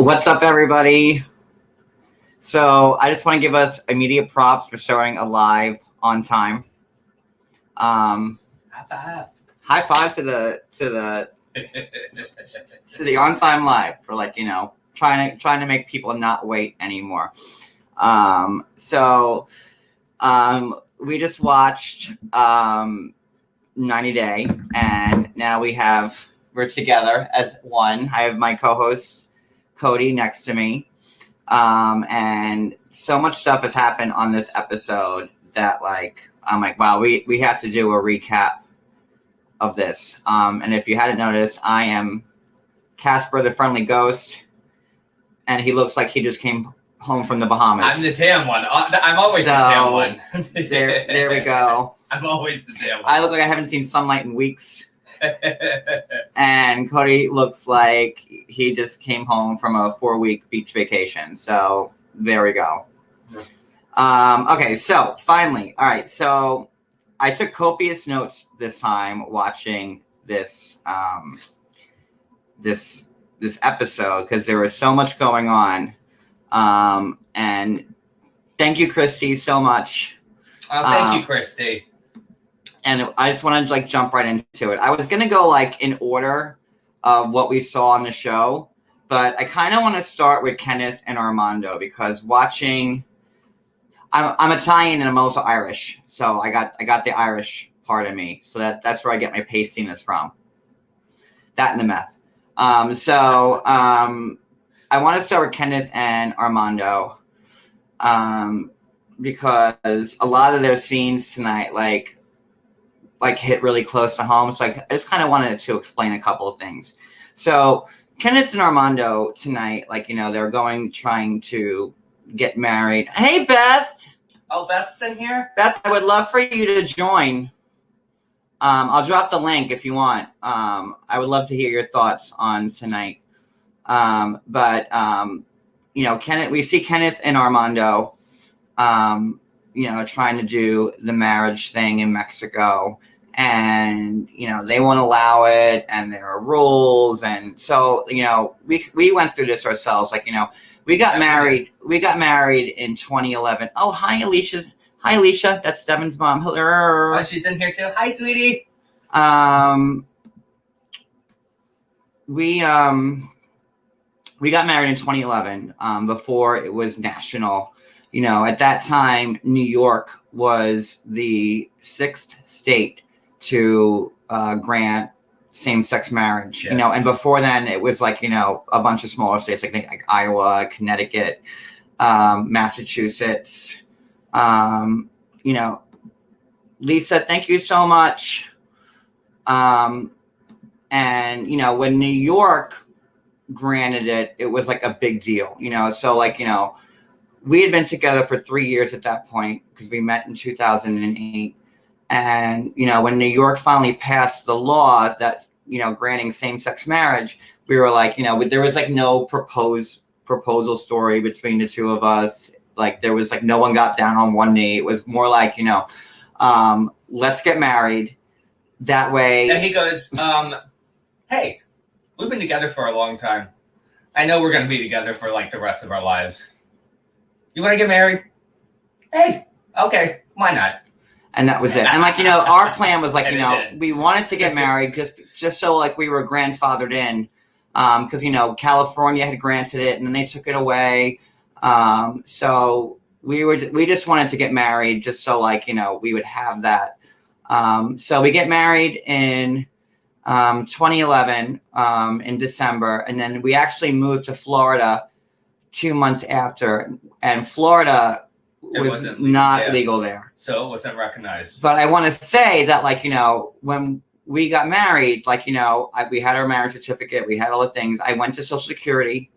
What's up, everybody? So I just want to give us immediate props for starting a live on time. High five. High five to the on time live for trying to make people not wait anymore. We just watched 90 Day, and now we're together as one. I have my co-host Cody next to me, and so much stuff has happened on this episode that I'm like, wow, we have to do a recap of this. And if you hadn't noticed, I am Casper the Friendly Ghost, and he looks like he just came home from the Bahamas. I'm the tan one. I'm always the tan one. there we go. I'm always the tan one. I look like I haven't seen sunlight in weeks. And Cody looks like he just came home from a 4-week beach vacation. So there we go. Okay, so finally. All right, so I took copious notes this time watching this this episode because there was so much going on. And thank you, Christy, so much. Oh, thank you, Christy. And I just want to jump right into it. I was going to go in order of what we saw on the show, but I kind of want to start with Kenneth and Armando because I'm Italian and I'm also Irish. So I got the Irish part of me. So that's where I get my pastiness from. That and the meth. I want to start with Kenneth and Armando because a lot of their scenes tonight hit really close to home. So I just kind of wanted to explain a couple of things. So Kenneth and Armando tonight, they're trying to get married. Hey, Beth. Oh, Beth's in here? Beth, I would love for you to join. I'll drop the link if you want. I would love to hear your thoughts on tonight. Kenneth, we see Kenneth and Armando, trying to do the marriage thing in Mexico. And, they won't allow it, and there are rules. And so, we went through this ourselves. We got married in 2011. Oh, hi, Alicia. Hi, Alicia. That's Devin's mom. Hello. Oh, she's in here too. Hi, sweetie. We got married in 2011, before it was national. At that time, New York was the 6th state to grant same-sex marriage. Yes. And before then, it was a bunch of smaller states, like Iowa, Connecticut, Massachusetts. Lisa, thank you so much. And when New York granted it, it was a big deal. So we had been together for 3 years at that point because we met in 2008. And, when New York finally passed the law that, granting same-sex marriage, we were there was no proposal story between the two of us. There was no one got down on one knee. It was more let's get married. That way. And he goes, hey, we've been together for a long time. I know we're going to be together for the rest of our lives. You want to get married? Hey, okay, why not? And that was it. And our plan was we wanted to get married just so we were grandfathered in, because California had granted it and then they took it away. So we just wanted to get married just so we would have that. So we get married in 2011 in December, and then we actually moved to Florida 2 months after, and Florida was not legal there. So it wasn't recognized. But I want to say that, when we got married, we had our marriage certificate, we had all the things. I went to Social Security.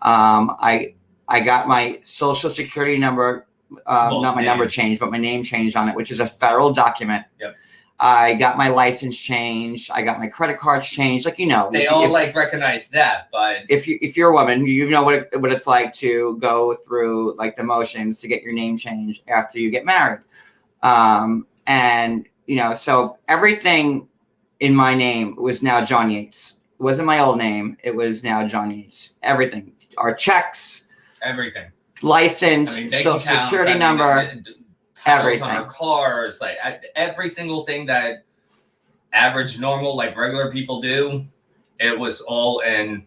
I got my Social Security number, not my number changed, but my name changed on it, which is a federal document. Yep. I got my license changed. I got my credit cards changed. They all recognize that, but if you're a woman, you know what it's like to go through the motions to get your name changed after you get married. So everything in my name was now John Yates. It wasn't my old name. It was now John Yates. Everything. our checks, everything, license, bank social accounts, security number, titles on everything. our cars, like every single thing that average, normal, like regular people do. It was all in.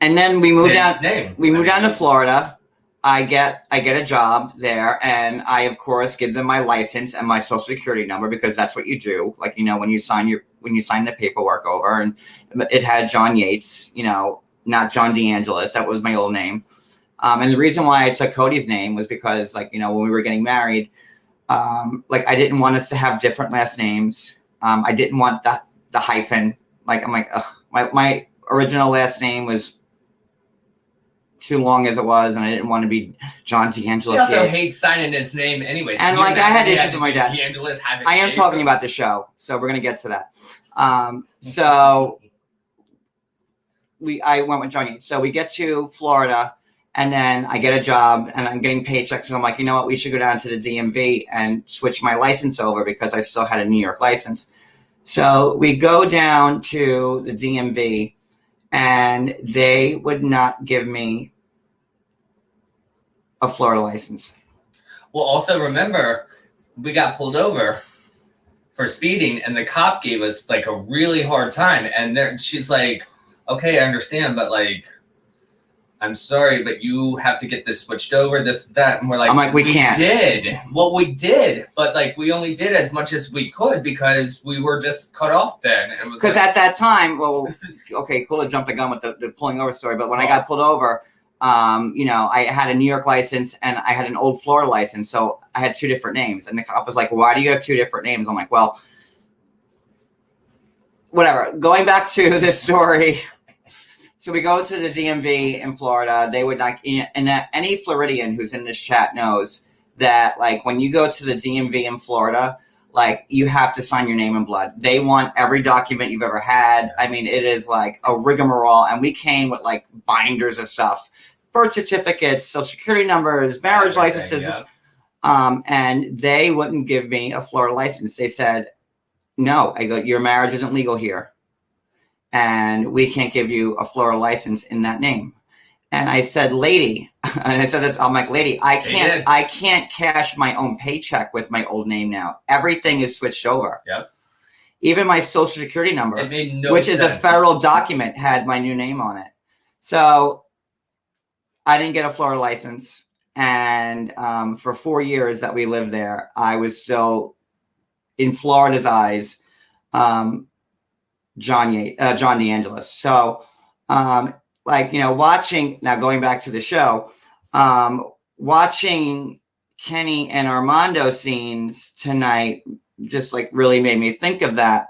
And then we moved his down. Name. We moved down to Florida. I get a job there, and I of course give them my license and my social security number, because that's what you do. Like, you know, when you sign the paperwork over, and it had John Yates, you know, not John DeAngelis. That was my old name. And the reason why I took Cody's name was because, like, you know, when we were getting married, like, I didn't want us to have different last names. I didn't want the hyphen. Like, I'm like, ugh, my original last name was too long as it was, and I didn't want to be John DeAngelis. He also hates signing his name anyways. And like, I had issues with my dad. DeAngelis I am talking about the show, so we're gonna get to that. So I went with John Yates. So we get to Florida, and then I get a job, and I'm getting paychecks, and I'm like, you know what, we should go down to the DMV and switch my license over, because I still had a New York license. So we go down to the DMV, and they would not give me a Florida license. Well, also remember, we got pulled over for speeding, and the cop gave us like a really hard time. And then she's like, okay, I understand, but like, I'm sorry, but you have to get this switched over, this, that. And we're like, I'm like, we can't. We did, but like, we only did as much as we could, because we were just cut off then. Because at that time, well, okay, cool to jump the gun with the pulling over story, but when I got pulled over, you know, I had a New York license and I had an old Florida license, so I had two different names. And the cop was like, why do you have two different names? I'm like, well, whatever. Going back to this story. So we go to the DMV in Florida. They would not, and any Floridian who's in this chat knows that, like, when you go to the DMV in Florida, like, you have to sign your name in blood. They want every document you've ever had. I mean, it is like a rigmarole. And we came with like binders of stuff, birth certificates, social security numbers, marriage licenses. Yeah. And they wouldn't give me a Florida license. They said, no, I go, your marriage isn't legal here, and we can't give you a Florida license in that name. And I said, lady, and I said that, I'm like, lady, I can't cash my own paycheck with my old name now. Everything is switched over. Yep. Even my social security number, it made no which sense. Is a federal document, had my new name on it. So I didn't get a Florida license. And for 4 years that we lived there, I was still, in Florida's eyes, John DeAngelis. So, like, you know, going back to the show, watching Kenny and Armando scenes tonight just like really made me think of that,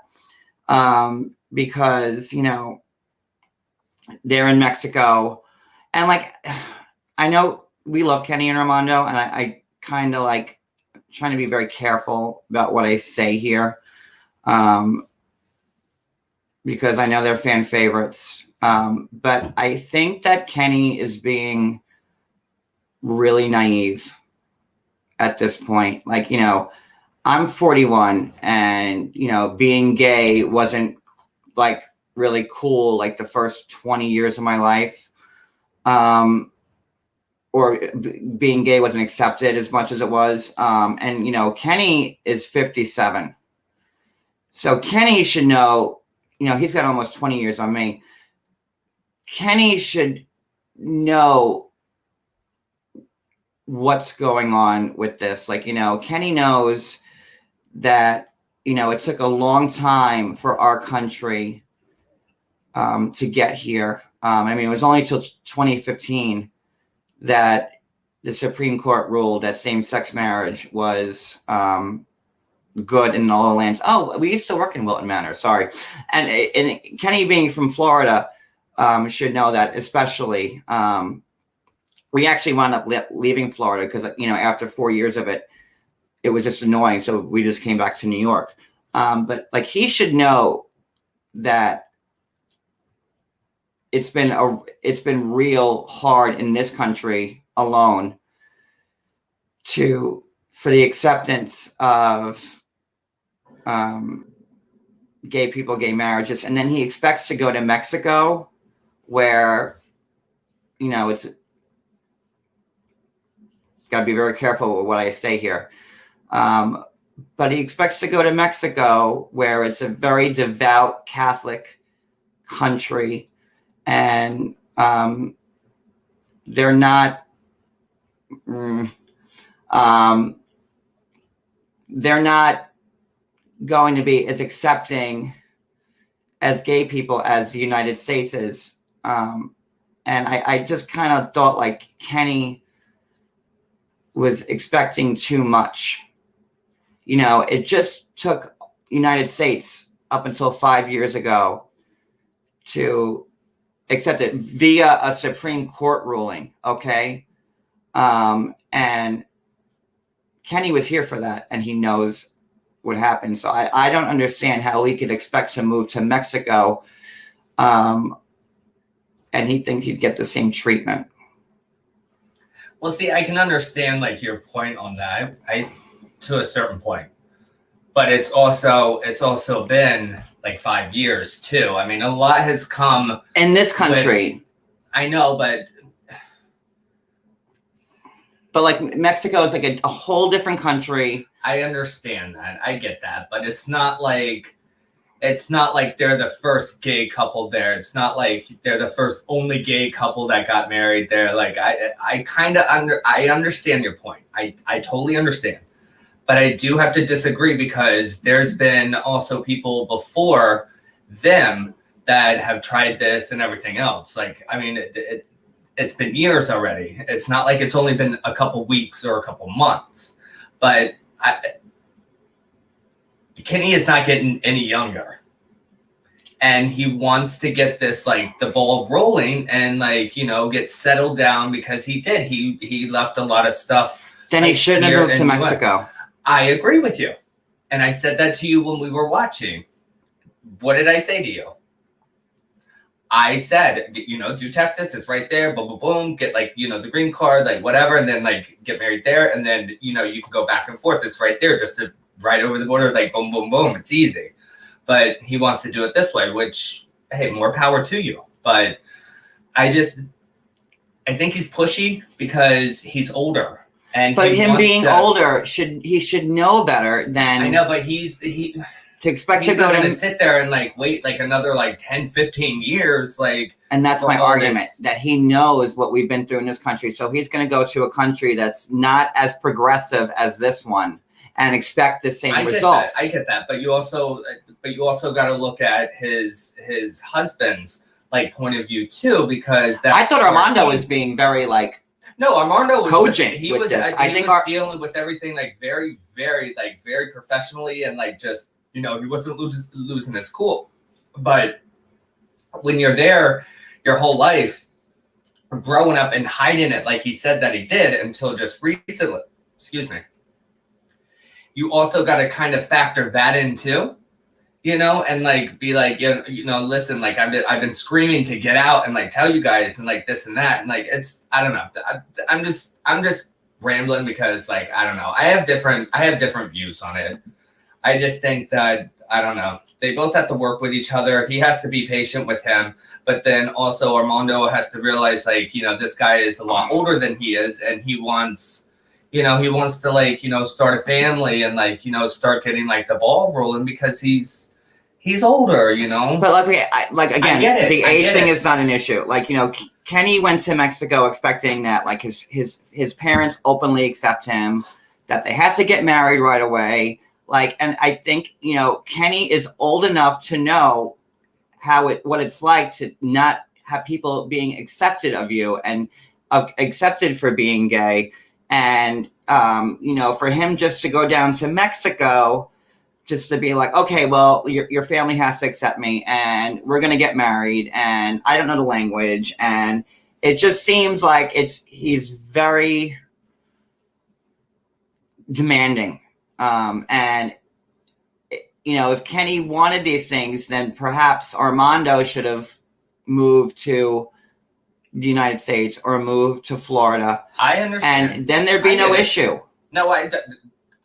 because, you know, they're in Mexico, and like, I know we love Kenny and Armando, and I kind of like trying to be very careful about what I say here, because I know they're fan favorites. But I think that Kenny is being really naive at this point. Like, you know, I'm 41, and, you know, being gay wasn't like really cool like the first 20 years of my life. Or being gay wasn't accepted as much as it was. And, you know, Kenny is 57. So Kenny should know, you know, he's got almost 20 years on me. Kenny should know what's going on with this. Like, you know, Kenny knows that, you know, it took a long time for our country to get here. I mean, it was only till 2015 that the Supreme Court ruled that same-sex marriage was good in all the lands. Oh, we used to work in Wilton Manor. Sorry. And Kenny, being from Florida, should know that, especially. We actually wound up leaving Florida because, you know, after 4 years of it, it was just annoying. So we just came back to New York. But like, he should know that it's been real hard in this country alone for the acceptance of gay people, gay marriages. And then he expects to go to Mexico, where it's got to be very careful with what I say here. But he expects to go to Mexico, where it's a very devout Catholic country, and they're not going to be as accepting as gay people as the United States is. And I just kind of thought like Kenny was expecting too much. It just took United States up until 5 years ago to accept it via a Supreme Court ruling. Okay. And Kenny was here for that, and he knows what happened. So I don't understand how he could expect to move to Mexico and he'd think he'd get the same treatment. Well, see, I can understand like your point on that, to a certain point, but it's also been like 5 years too. I mean, a lot has come in this country. I know, but like Mexico is like a whole different country. I understand that. I get that, but it's not like they're the first gay couple there. It's not like they're the first only gay couple that got married there. Like I understand your point. I totally understand. But I do have to disagree, because there's been also people before them that have tried this and everything else. Like, I mean, it's been years already. It's not like it's only been a couple weeks or a couple months. But Kenny is not getting any younger. And he wants to get this, like, the ball rolling and, like, get settled down, because he did. He left a lot of stuff. Then he shouldn't have moved to Mexico. I agree with you. And I said that to you when we were watching. What did I say to you? I said, do Texas. It's right there. Boom, boom, boom. Get, like, the green card, like, whatever. And then, like, get married there. And then, you can go back and forth. It's right there, just to right over the border, like, boom, boom, boom. It's easy. But he wants to do it this way, which, hey, more power to you. But I think he's pushy because he's older. But him being older, he should know better than... I know, but to expect to go to sit there and like wait like another like 10, 15 years, like... And that's my argument, that he knows what we've been through in this country. So he's going to go to a country that's not as progressive as this one and expect the same results. I get that, but you also got to look at his husband's like point of view too, because I thought Armando was being very like... No, Armando was cogent. He was dealing with everything like very, very, like very professionally, and like just he wasn't losing his cool. But when you're there your whole life, growing up and hiding it, like he said that he did until just recently, you also got to kind of factor that in too. And like be like, listen, like I've been screaming to get out and like tell you guys and like this and that. And like, I don't know. I'm just rambling because like, I don't know. I have different views on it. I just think that, I don't know. They both have to work with each other. He has to be patient with him. But then also Armando has to realize like, this guy is a lot older than he is. And he wants to like, start a family and like, start getting like the ball rolling because he's older, But again, the age thing is not an issue. Like, Kenny went to Mexico expecting that like his parents openly accept him, that they had to get married right away. Like, and I think, Kenny is old enough to know what it's like to not have people being accepted of you and accepted for being gay. And, for him just to go down to Mexico, just to be like, okay, well, your family has to accept me and we're going to get married and I don't know the language. And it just seems like he's very demanding. And, if Kenny wanted these things, then perhaps Armando should have moved to the United States or moved to Florida. I understand. And then there'd be no issue. No,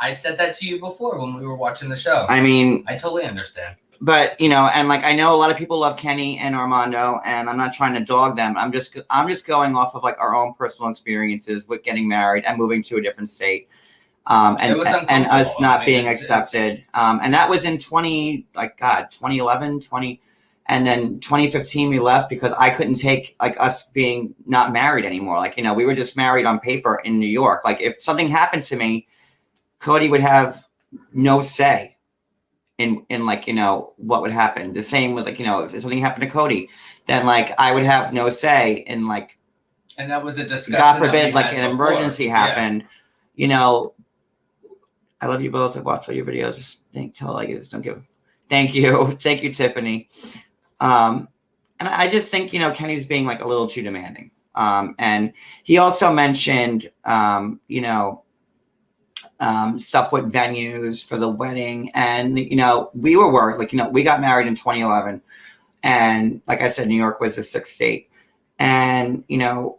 I said that to you before when we were watching the show. I mean, I totally understand. but you know, and like I know a lot of people love Kenny and Armando, and I'm not trying to dog them. I'm just going off of like our own personal experiences with getting married and moving to a different state, and us not being accepted. And that was in 2011, and then 2015 we left because I couldn't take like us being not married anymore. Like, you know, we were just married on paper in New York. Like if something happened to me, Cody would have no say in like, you know, what would happen. The same with like, you know, if something happened to Cody, then like I would have no say in like, and that was a discussion. God forbid, like an emergency happened, you know. I love you both. I watch all your videos. Just tell like this. Don't give. Thank you, Tiffany. And I just think, you know, Kenny's being like a little too demanding. And he also mentioned, you know, stuff with venues for the wedding. And, you know, we were worried, like, you know, we got married in 2011. And like I said, New York was the 6th state. And, you know,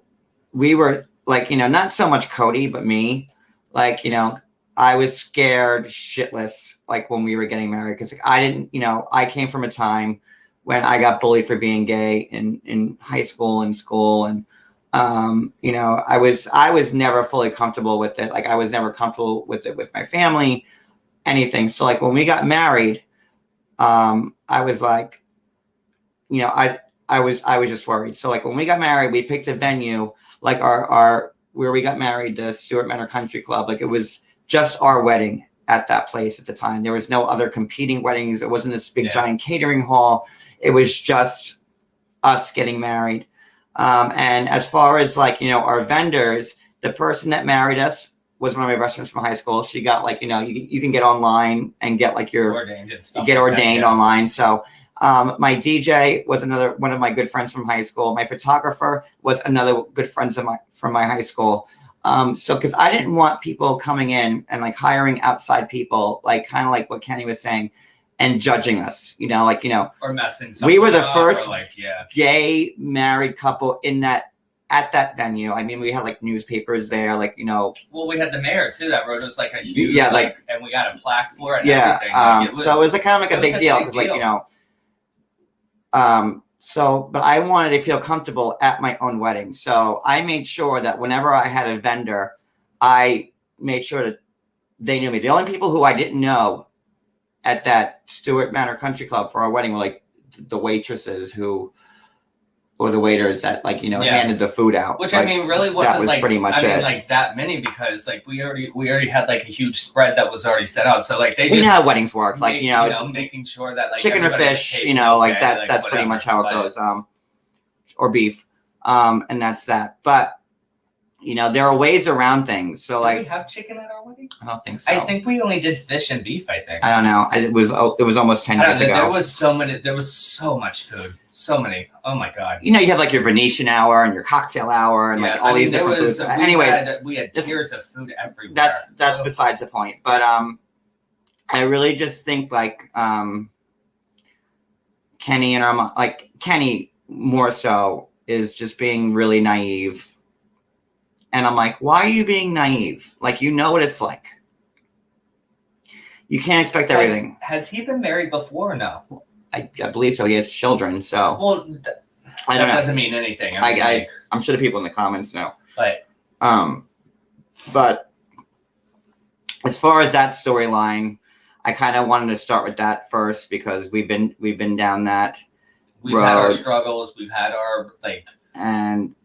we were like, you know, not so much Cody, but me, like, you know, I was scared shitless, like when we were getting married. Cause like, I didn't, you know, I came from a time when I got bullied for being gay in high school and school. And, you know, I was never fully comfortable with it. Like I was never comfortable with it with my family, anything. So like when we got married, I was like, you know, I was just worried. So like when we got married, we picked a venue, like our where we got married, the Stewart Manor Country Club. Like it was just our wedding at that place at the time. There was no other competing weddings. It wasn't this big giant catering hall. It was just us getting married. And as far as like, you know, our vendors, the person that married us was one of my best friends from high school. She got like, you know, you can get online and get like your ordained online. So my DJ was another one of my good friends from high school. My photographer was another good friend from my high school. So because I didn't want people coming in and like hiring outside people, like kind of like what Kenny was saying, and judging us, you know, like, you know, or messing. We were the first gay married couple at that venue. I mean, we had like newspapers there, like, you know. Well, we had the mayor too that wrote us like a huge, and we got a plaque for it. And everything. So it was like kind of like a big deal because, like, you know. So, but I wanted to feel comfortable at my own wedding. So I made sure that whenever I had a vendor, I made sure that they knew me. The only people who I didn't know at that Stewart Manor Country Club for our wedding were like the waitresses or the waiters that, like, you know, handed the food out. Which, like, I mean, really wasn't that was like, pretty much I mean, like that many, because like we already had like a huge spread that was already set out. So like you know how weddings work, like, you know, making sure that like chicken or fish, you know, like that. Like, that's pretty much how it goes. Or beef, and that's that. But you know, there are ways around things. So did like, we have chicken at our wedding? I don't think so. I think we only did fish and beef. I think. I don't know. It was almost 10 years ago. There was so many. There was so much food. So many. Oh my god. You know, you have like your Venetian hour and your cocktail hour and like all these different foods. Anyways, we had tiers of food everywhere. That's besides the point. But I really just think like Kenny and Armand, like Kenny more so, is just being really naive. And I'm like, why are you being naive? Like, you know what it's like. You can't expect everything. Has he been married before or no? I believe so. He has children. So well, I don't know. Doesn't mean anything. I mean, I'm sure the people in the comments know. But as far as that storyline, I kind of wanted to start with that first because we've been down that road. Had our struggles. We've had our and.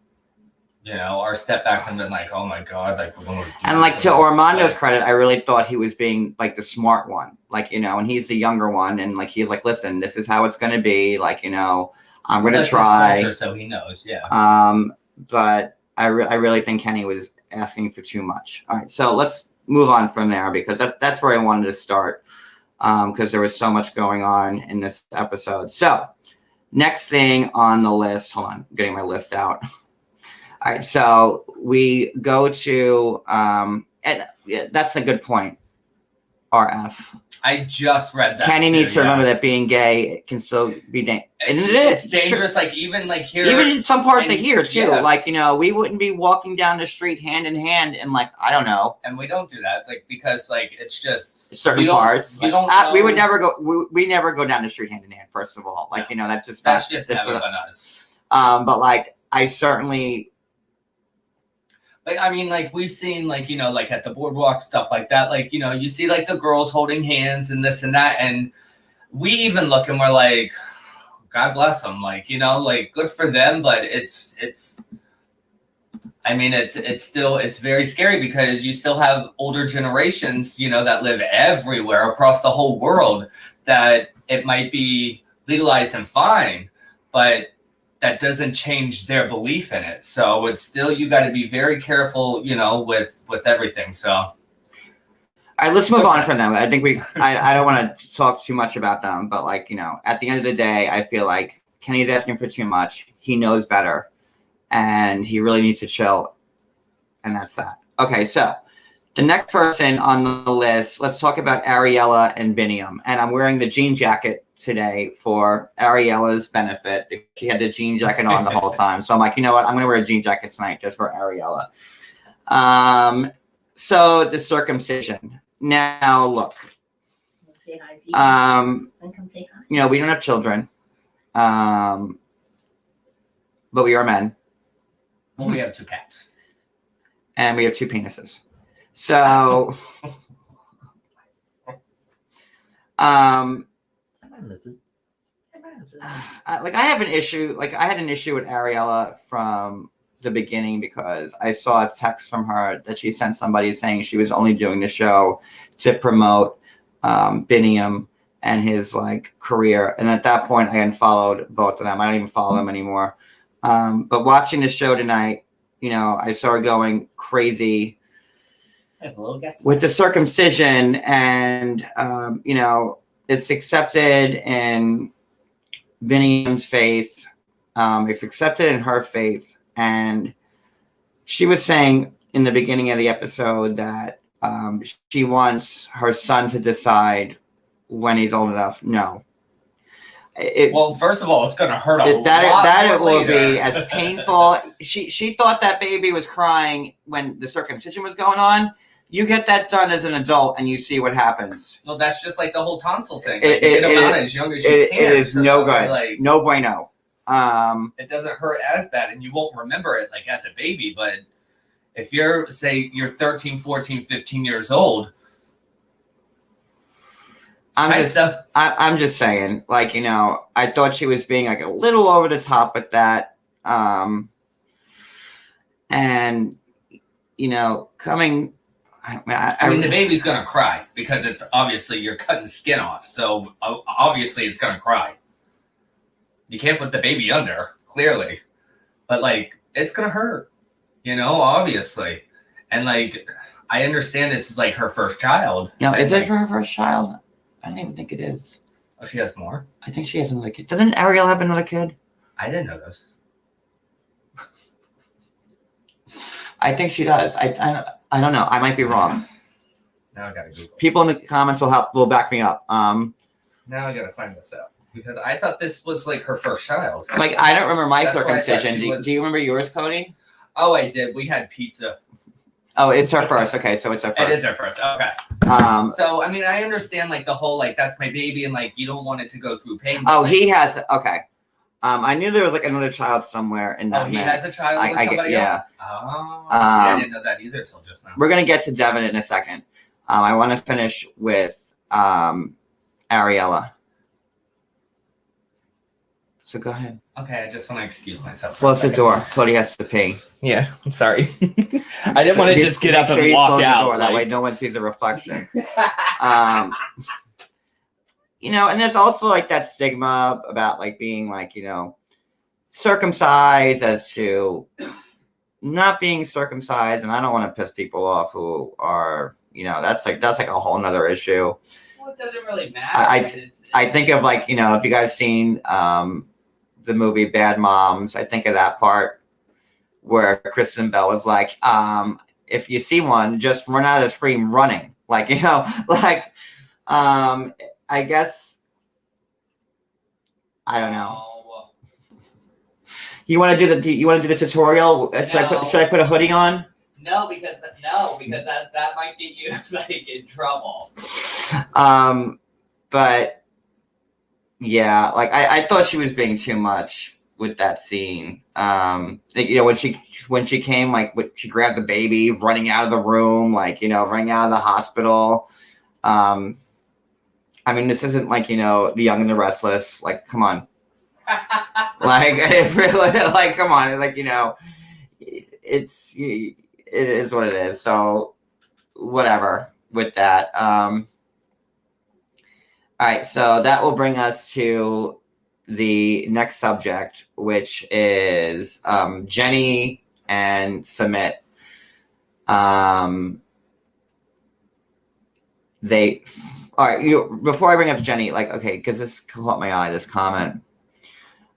You know, our step backs and been like, oh my god, like we're going to do. And like to Armando's credit, I really thought he was being like the smart one, like, you know, and he's the younger one, and like he's like, listen, this is how it's going to be, like, you know, I'm going to try. His culture, so he knows, yeah. But I really think Kenny was asking for too much. All right, so let's move on from there because that's where I wanted to start because there was so much going on in this episode. So next thing on the list, hold on, I'm getting my list out. All right, so we go to, and yeah, that's a good point, RF. I just read that. Kenny needs to remember that being gay can still be dangerous. And It's dangerous, like, even, like, here. Even in some parts of here, too. Yeah. Like, you know, we wouldn't be walking down the street hand in hand and, like, I don't know. And we don't do that, like, because, like, it's just... Certain parts. You don't we would never go... We never go down the street hand in hand, first of all. Like, you know, that's just never been us. But, like, I certainly... Like, I mean, like, we've seen, like, you know, like, at the boardwalk, stuff like that. Like, you know, you see, like, the girls holding hands and this and that. And we even look and we're like, God bless them. Like, you know, like, good for them. But it's I mean, it's still, it's very scary because you still have older generations, you know, that live everywhere across the whole world that it might be legalized and fine, but that doesn't change their belief in it. So it's still, you got to be very careful, you know, with everything. So. All right, let's move on from them. I think I don't want to talk too much about them, but, like, you know, at the end of the day, I feel like Kenny's asking for too much. He knows better and he really needs to chill. And that's that. Okay. So the next person on the list, let's talk about Ariella and Binium. And I'm wearing the jean jacket today for Ariella's benefit. She had the jean jacket on the whole time. So I'm like, you know what? I'm going to wear a jean jacket tonight just for Ariella. So the circumcision. Now, look. Say hi, come say hi. You know, we don't have children. But we are men. Well, we have 2 cats. And we have 2 penises. So... like, I have an issue. Like, I had an issue with Ariella from the beginning because I saw a text from her that she sent somebody saying she was only doing the show to promote Binium and his, like, career. And at that point, I unfollowed both of them. I don't even follow them anymore. But watching the show tonight, you know, I saw her going crazy with the circumcision, and you know, it's accepted in Biniam's faith. It's accepted in her faith. And she was saying in the beginning of the episode that she wants her son to decide when he's old enough. No. Well, first of all, it's going to hurt a lot. That it will later. be as painful. She thought that baby was crying when the circumcision was going on. You get that done as an adult, and you see what happens. Well, that's just like the whole tonsil thing. Like, you get them out as young as you can. It is no good. Like, no bueno. It doesn't hurt as bad, and you won't remember it like as a baby. But if you're, say, you're 13, 14, 15 years old, I'm just saying, like, you know, I thought she was being, like, a little over the top with that. And, you know, coming... I mean, the baby's going to cry because it's obviously you're cutting skin off. So obviously it's going to cry. You can't put the baby under, clearly. But, like, it's going to hurt, you know, obviously. And, like, I understand it's, like, her first child. No, is it for her first child? I don't even think it is. Oh, she has more? I think she has another kid. Doesn't Ariel have another kid? I didn't know this. I think she does. I don't know. I might be wrong. Now I gotta Google. People in the comments will back me up. Now I gotta find this out because I thought this was like her first child. Like, I don't remember my That's circumcision. Do you remember yours, Cody? Oh, I did. We had pizza. Oh, it's her first. Okay, so it's her first. It is her first. Okay. So I mean, I understand like the whole like that's my baby and like you don't want it to go through pain. Oh, he has. Okay. I knew there was like another child somewhere in that. Oh, he has a child with somebody else? Oh, see, I didn't know that either till just now. We're going to get to Devin in a second. I want to finish with Ariella. So go ahead. Okay, I just want to excuse myself. Close the door. Cody has to pee. Yeah, I'm sorry. I didn't want to just get up and walk out. Door, that way no one sees a reflection. You know, and there's also like that stigma about like being like, you know, circumcised as to not being circumcised. And I don't want to piss people off who are, you know, that's like a whole nother issue. Well, it doesn't really matter. I think of like, you know, if you guys seen the movie Bad Moms, I think of that part where Kristen Bell was like, if you see one, just run out of the screen running. Like, you know, like, I guess I don't know. You want to do the tutorial? Should I put a hoodie on? No, because that might get you like in trouble. But yeah, like I thought she was being too much with that scene. When she came, like she grabbed the baby, running out of the room, like running out of the hospital. I mean, this isn't like The Young and the Restless. Like, come on. Like, it really, like, come on. Like, it is what it is. So, whatever with that. All right. So that will bring us to the next subject, which is Jenny and Sumit. All right. Before I bring up Jenny, like, okay, because this caught my eye. This comment.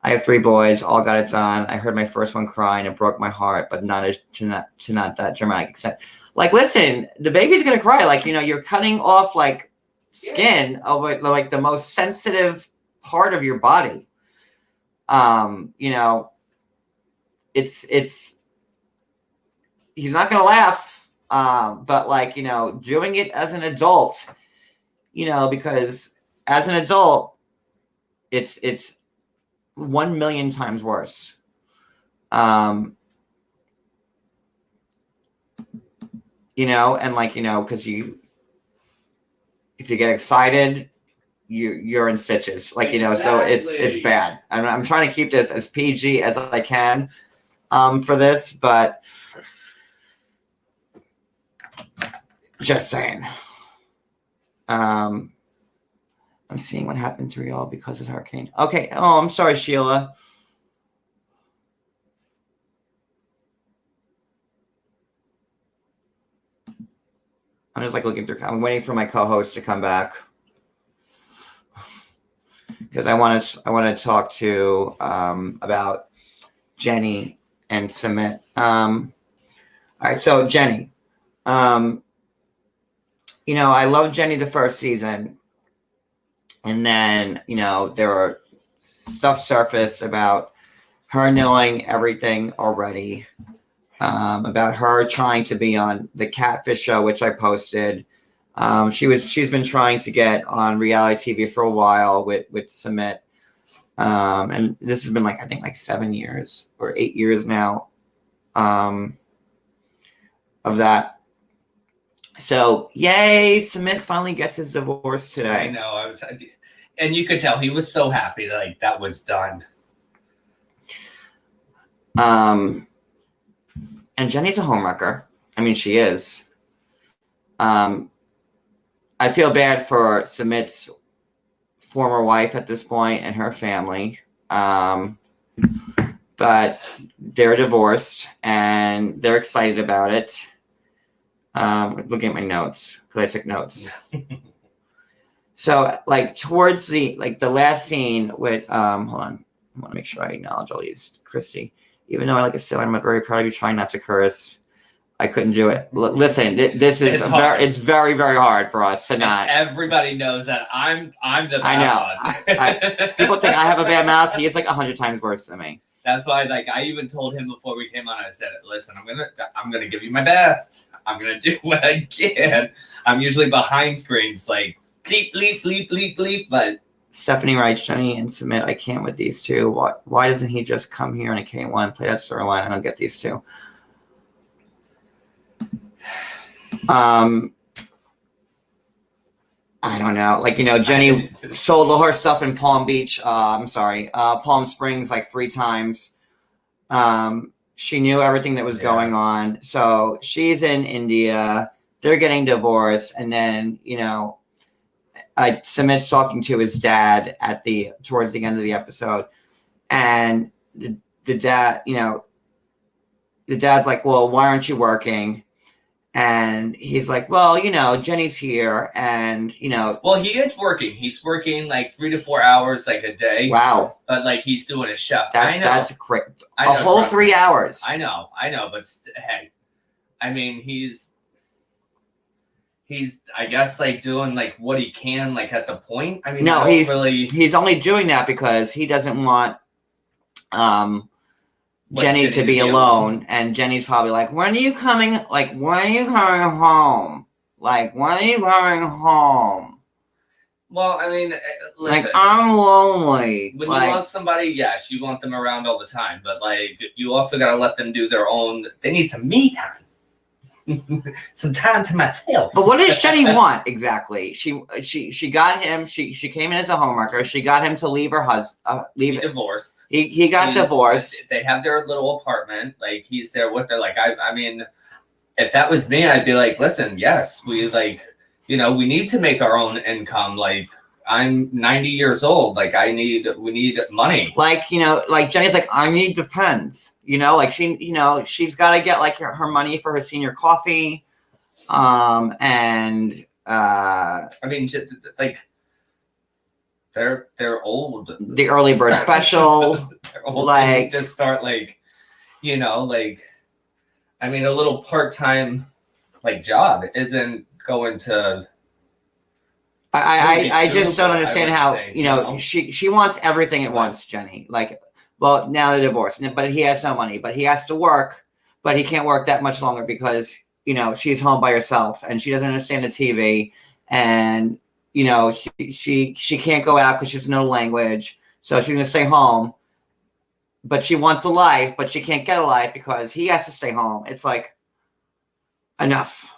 I have 3 boys, all got it done. I heard my first one cry and it broke my heart, but not that dramatic extent. Like, listen, the baby's gonna cry. Like, you're cutting off like skin of like the most sensitive part of your body. It's he's not gonna laugh. But like, doing it as an adult, because as an adult, it's 1 million times worse. And like, because if you get excited, you're in stitches, like, so it's bad. I'm trying to keep this as PG as I can, for this, but just saying. I'm seeing what happened to y'all because of the hurricane. Okay. Oh, I'm sorry, Sheila. I'm just like looking through. I'm waiting for my co-host to come back because I want to talk to about Jenny and Sumit. All right. So Jenny, I loved Jenny the first season. And then, there were stuff surfaced about her knowing everything already, about her trying to be on the Catfish show, which I posted. She's been trying to get on reality TV for a while with Sumit. And this has been I think 7 years or 8 years now, of that. So, yay, Sumit finally gets his divorce today. I know, and you could tell he was so happy that that was done. And Jenny's a homewrecker. I mean, she is. I feel bad for Sumit's former wife at this point and her family. But they're divorced and they're excited about it. Looking at my notes because I took notes. So towards the last scene with hold on, I want to make sure I acknowledge all these. Christy, even though I like a sailor, I'm very proud of you trying not to curse. I couldn't do it. Listen, this is it's very, very hard for us to not. Everybody knows that I'm the bad I know. one. People think I have a bad mouth. He is 100 times worse than me. That's why, I even told him before we came on. I said, "Listen, I'm gonna give you my best. I'm gonna do what I can. I'm usually behind screens, bleep, bleep, bleep, bleep, bleep." But Stephanie writes, Jenny and Sumit, I can't with these two. Why doesn't he just come here in a K1, play that storyline, and I'll get these two? I don't know. Jenny sold all her stuff in Palm Beach. Palm Springs 3 times. She knew everything that was going on. So she's in India. They're getting divorced. And then, Sumit's talking to his dad towards the end of the episode. And the dad, the dad's like, well, why aren't you working? And he's like, well, Jenny's here, and well, he is working. He's working 3 to 4 hours a day. Wow. But he's doing a chef. I know. That's great. A whole 3 hours. I know. But hey, I mean, he's he's, I guess, like doing like what he can, like at the point. I mean, No, I don't he's only doing that because he doesn't want Jenny to be alone. And Jenny's probably like, when are you coming? Like, when are you coming home? Like, when are you coming home? Well, I mean, listen, like, I'm lonely. When like, you love somebody, yes, you want them around all the time. But like, you also got to let them do their own. They need some me time. Some time to myself. But what does Jenny want exactly? She got him. She came in as a homewrecker. She got him to leave her husband. He divorced. He got divorced. They have their little apartment. Like he's there with her. Like I mean, if that was me, I'd be like, listen, yes, we like, we need to make our own income. Like I'm 90 years old. Like we need money. Like like Jenny's like, I need the pens. Like she's got to get like her money for her senior coffee, and I mean, like they're old. The early bird special, they're old. Like to start like, like, I mean, a little part-time like job isn't going to. I just don't understand how she wants everything at once, Jenny. Like. Well, now they're divorced, but he has no money. But he has to work, but he can't work that much longer because she's home by herself and she doesn't understand the TV, and she can't go out because she has no language, so she's gonna stay home. But she wants a life, but she can't get a life because he has to stay home. It's like enough.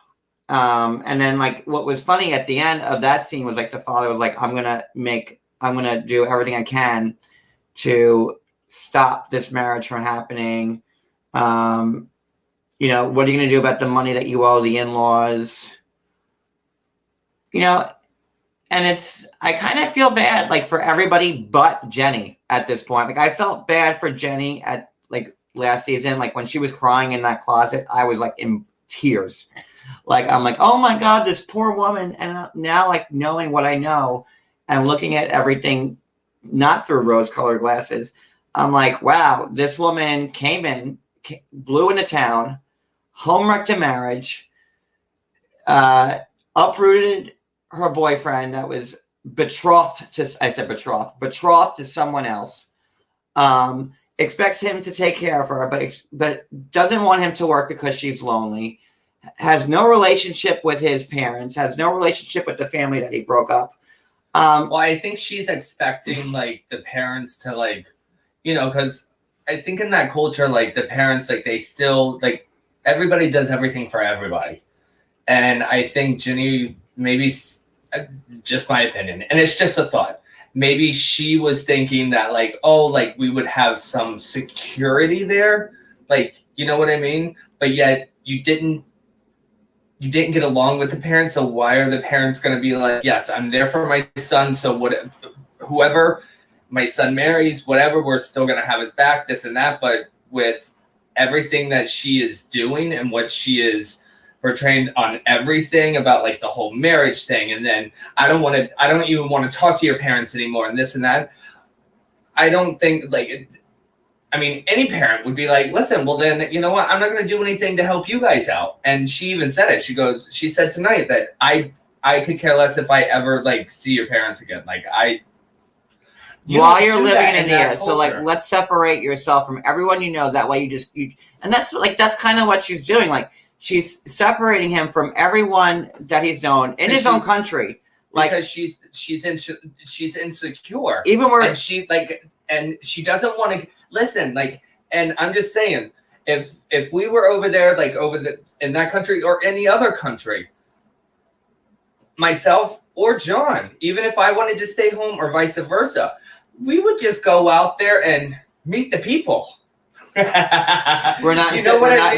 And then like what was funny at the end of that scene was like the father was like, I'm gonna do everything I can to stop this marriage from happening. What are you going to do about the money that you owe the in-laws? And I kind of feel bad like for everybody but Jenny at this point. Like I felt bad for Jenny at like last season. Like when she was crying in that closet, I was like in tears. Like I'm like, oh my God, this poor woman. And now like knowing what I know and looking at everything not through rose-colored glasses, I'm like, wow, this woman blew into town, home-wrecked a marriage, uprooted her boyfriend that was betrothed to someone else, expects him to take care of her, but doesn't want him to work because she's lonely, has no relationship with his parents, has no relationship with the family that he broke up. Well, I think she's expecting like the parents to like, because I think in that culture, like the parents, like they still like everybody does everything for everybody. And I think Jenny, maybe just my opinion, and it's just a thought. Maybe she was thinking that like, oh, like we would have some security there. Like, you know what I mean? But yet you didn't get along with the parents. So why are the parents going to be like, yes, I'm there for my son. So whoever my son marries, whatever, we're still going to have his back, this and that. But with everything that she is doing and what she is portraying on everything about like the whole marriage thing. And then I don't even want to talk to your parents anymore and this and that. I don't think any parent would be like, listen, well then, you know what? I'm not going to do anything to help you guys out. And she even said it. She said tonight that I could care less if I ever like see your parents again. Like while you're living in India, so like let's separate yourself from everyone that way and that's kind of what she's doing. Like she's separating him from everyone that he's known in his own country. Like because she's insecure. Even where and she doesn't want to listen, like, and I'm just saying, if we were over there, like in that country or any other country, myself or John, even if I wanted to stay home or vice versa, we would just go out there and meet the people. We're not,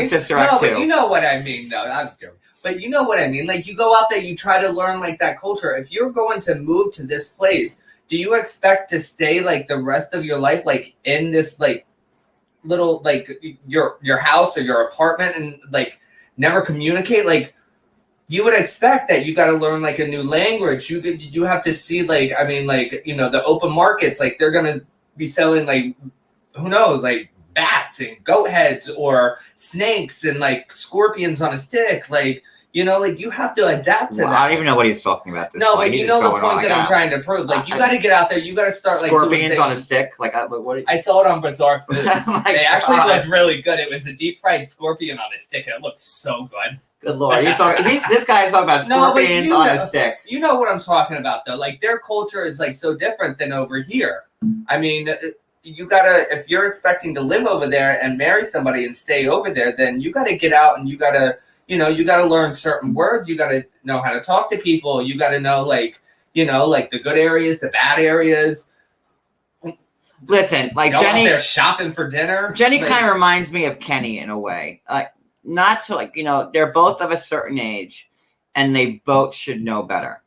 Sister Act 2. But you know what I mean. No, I'm joking. But you know what I mean. Like you go out there, you try to learn like that culture. If you're going to move to this place, do you expect to stay like the rest of your life, like in this like little like your house or your apartment and like never communicate? Like you would expect that you got to learn like a new language. You have to see like, I mean, like, the open markets, like they're going to be selling like, who knows, like bats and goat heads or snakes and like scorpions on a stick. Like, You know, like you have to adapt to Well, that. I don't even know what he's talking about. This No, point. but He's you just know the going point on, that I'm trying to prove. Like, you got to get out there. You got to start like doing scorpions on a things. stick. Like, what? I saw it on Bizarre Foods. Oh my They actually God. looked really good. It was a deep fried scorpion on a stick, and it looked so good. Good Lord, this guy's talking about No, but scorpions you on know- a stick. You know what I'm talking about, though. Like their culture is like so different than over here. I mean, you gotta, if you're expecting to live over there and marry somebody and stay over there, then you gotta get out and you gotta, you know, you gotta learn certain words. You gotta know how to talk to people. You gotta know, like, you know, like the good areas, the bad areas. Listen, like Go out Jenny, there shopping for dinner. Jenny Like, kind of reminds me of Kenny in a way. Not to like, you know, they're both of a certain age, and they both should know better,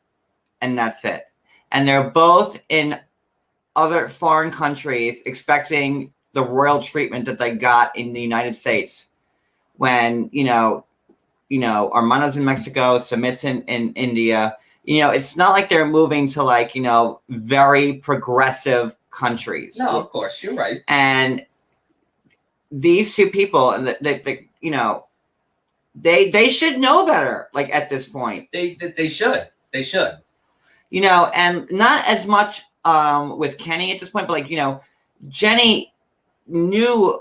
and that's it. And they're both in other foreign countries expecting the royal treatment that they got in the United States. When Armando's in Mexico, Sumit's in India. You know, it's not like they're moving to like, you know, very progressive countries. No, of course, you're right. And these two people, and you know, they should know better. Like at this point, They should. They should. you know, and not as much with Kenny at this point, but like, you know, Jenny knew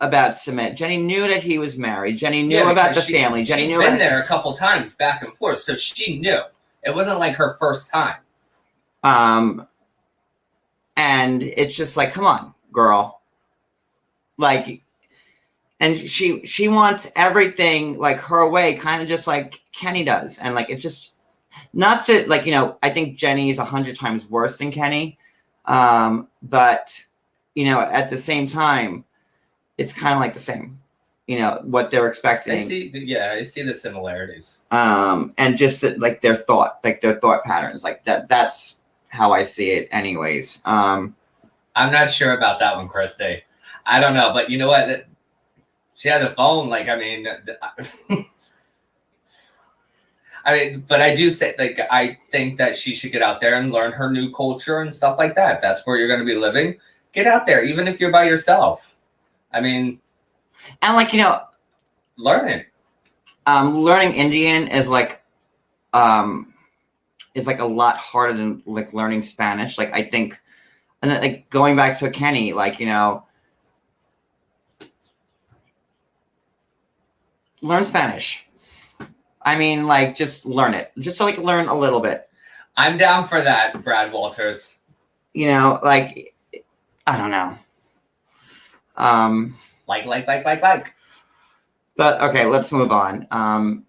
about Sumit. Jenny knew that he was married. Jenny knew about the family. Jenny she's knew been about, there a couple times back and forth, so she knew. It wasn't like her first time. and it's just like, come on, girl. Like, and she wants everything like her way, kind of just like Kenny does. And like, it just, not to like, you know, I think Jenny is 100 times worse than Kenny. But, you know, at the same time, it's kind of like the same, you know, what they're expecting. I see the similarities. And just like their thought patterns, like that's how I see it anyways. I'm not sure about that one, Christy. I don't know, but you know what? She had a phone. Like, I mean, but I do say, like, I think that she should get out there and learn her new culture and stuff like that. That's where you're going to be living. Get out there, even if you're by yourself. I mean, and like, you know, learn it. Learning Indian is like a lot harder than like learning Spanish. Like, I think, and then, like, going back to Kenny, like, you know, learn Spanish. I mean, like, just learn it. Just to like learn a little bit. I'm down for that, Brad Walters. You know, like, I don't know. Like. But okay, let's move on.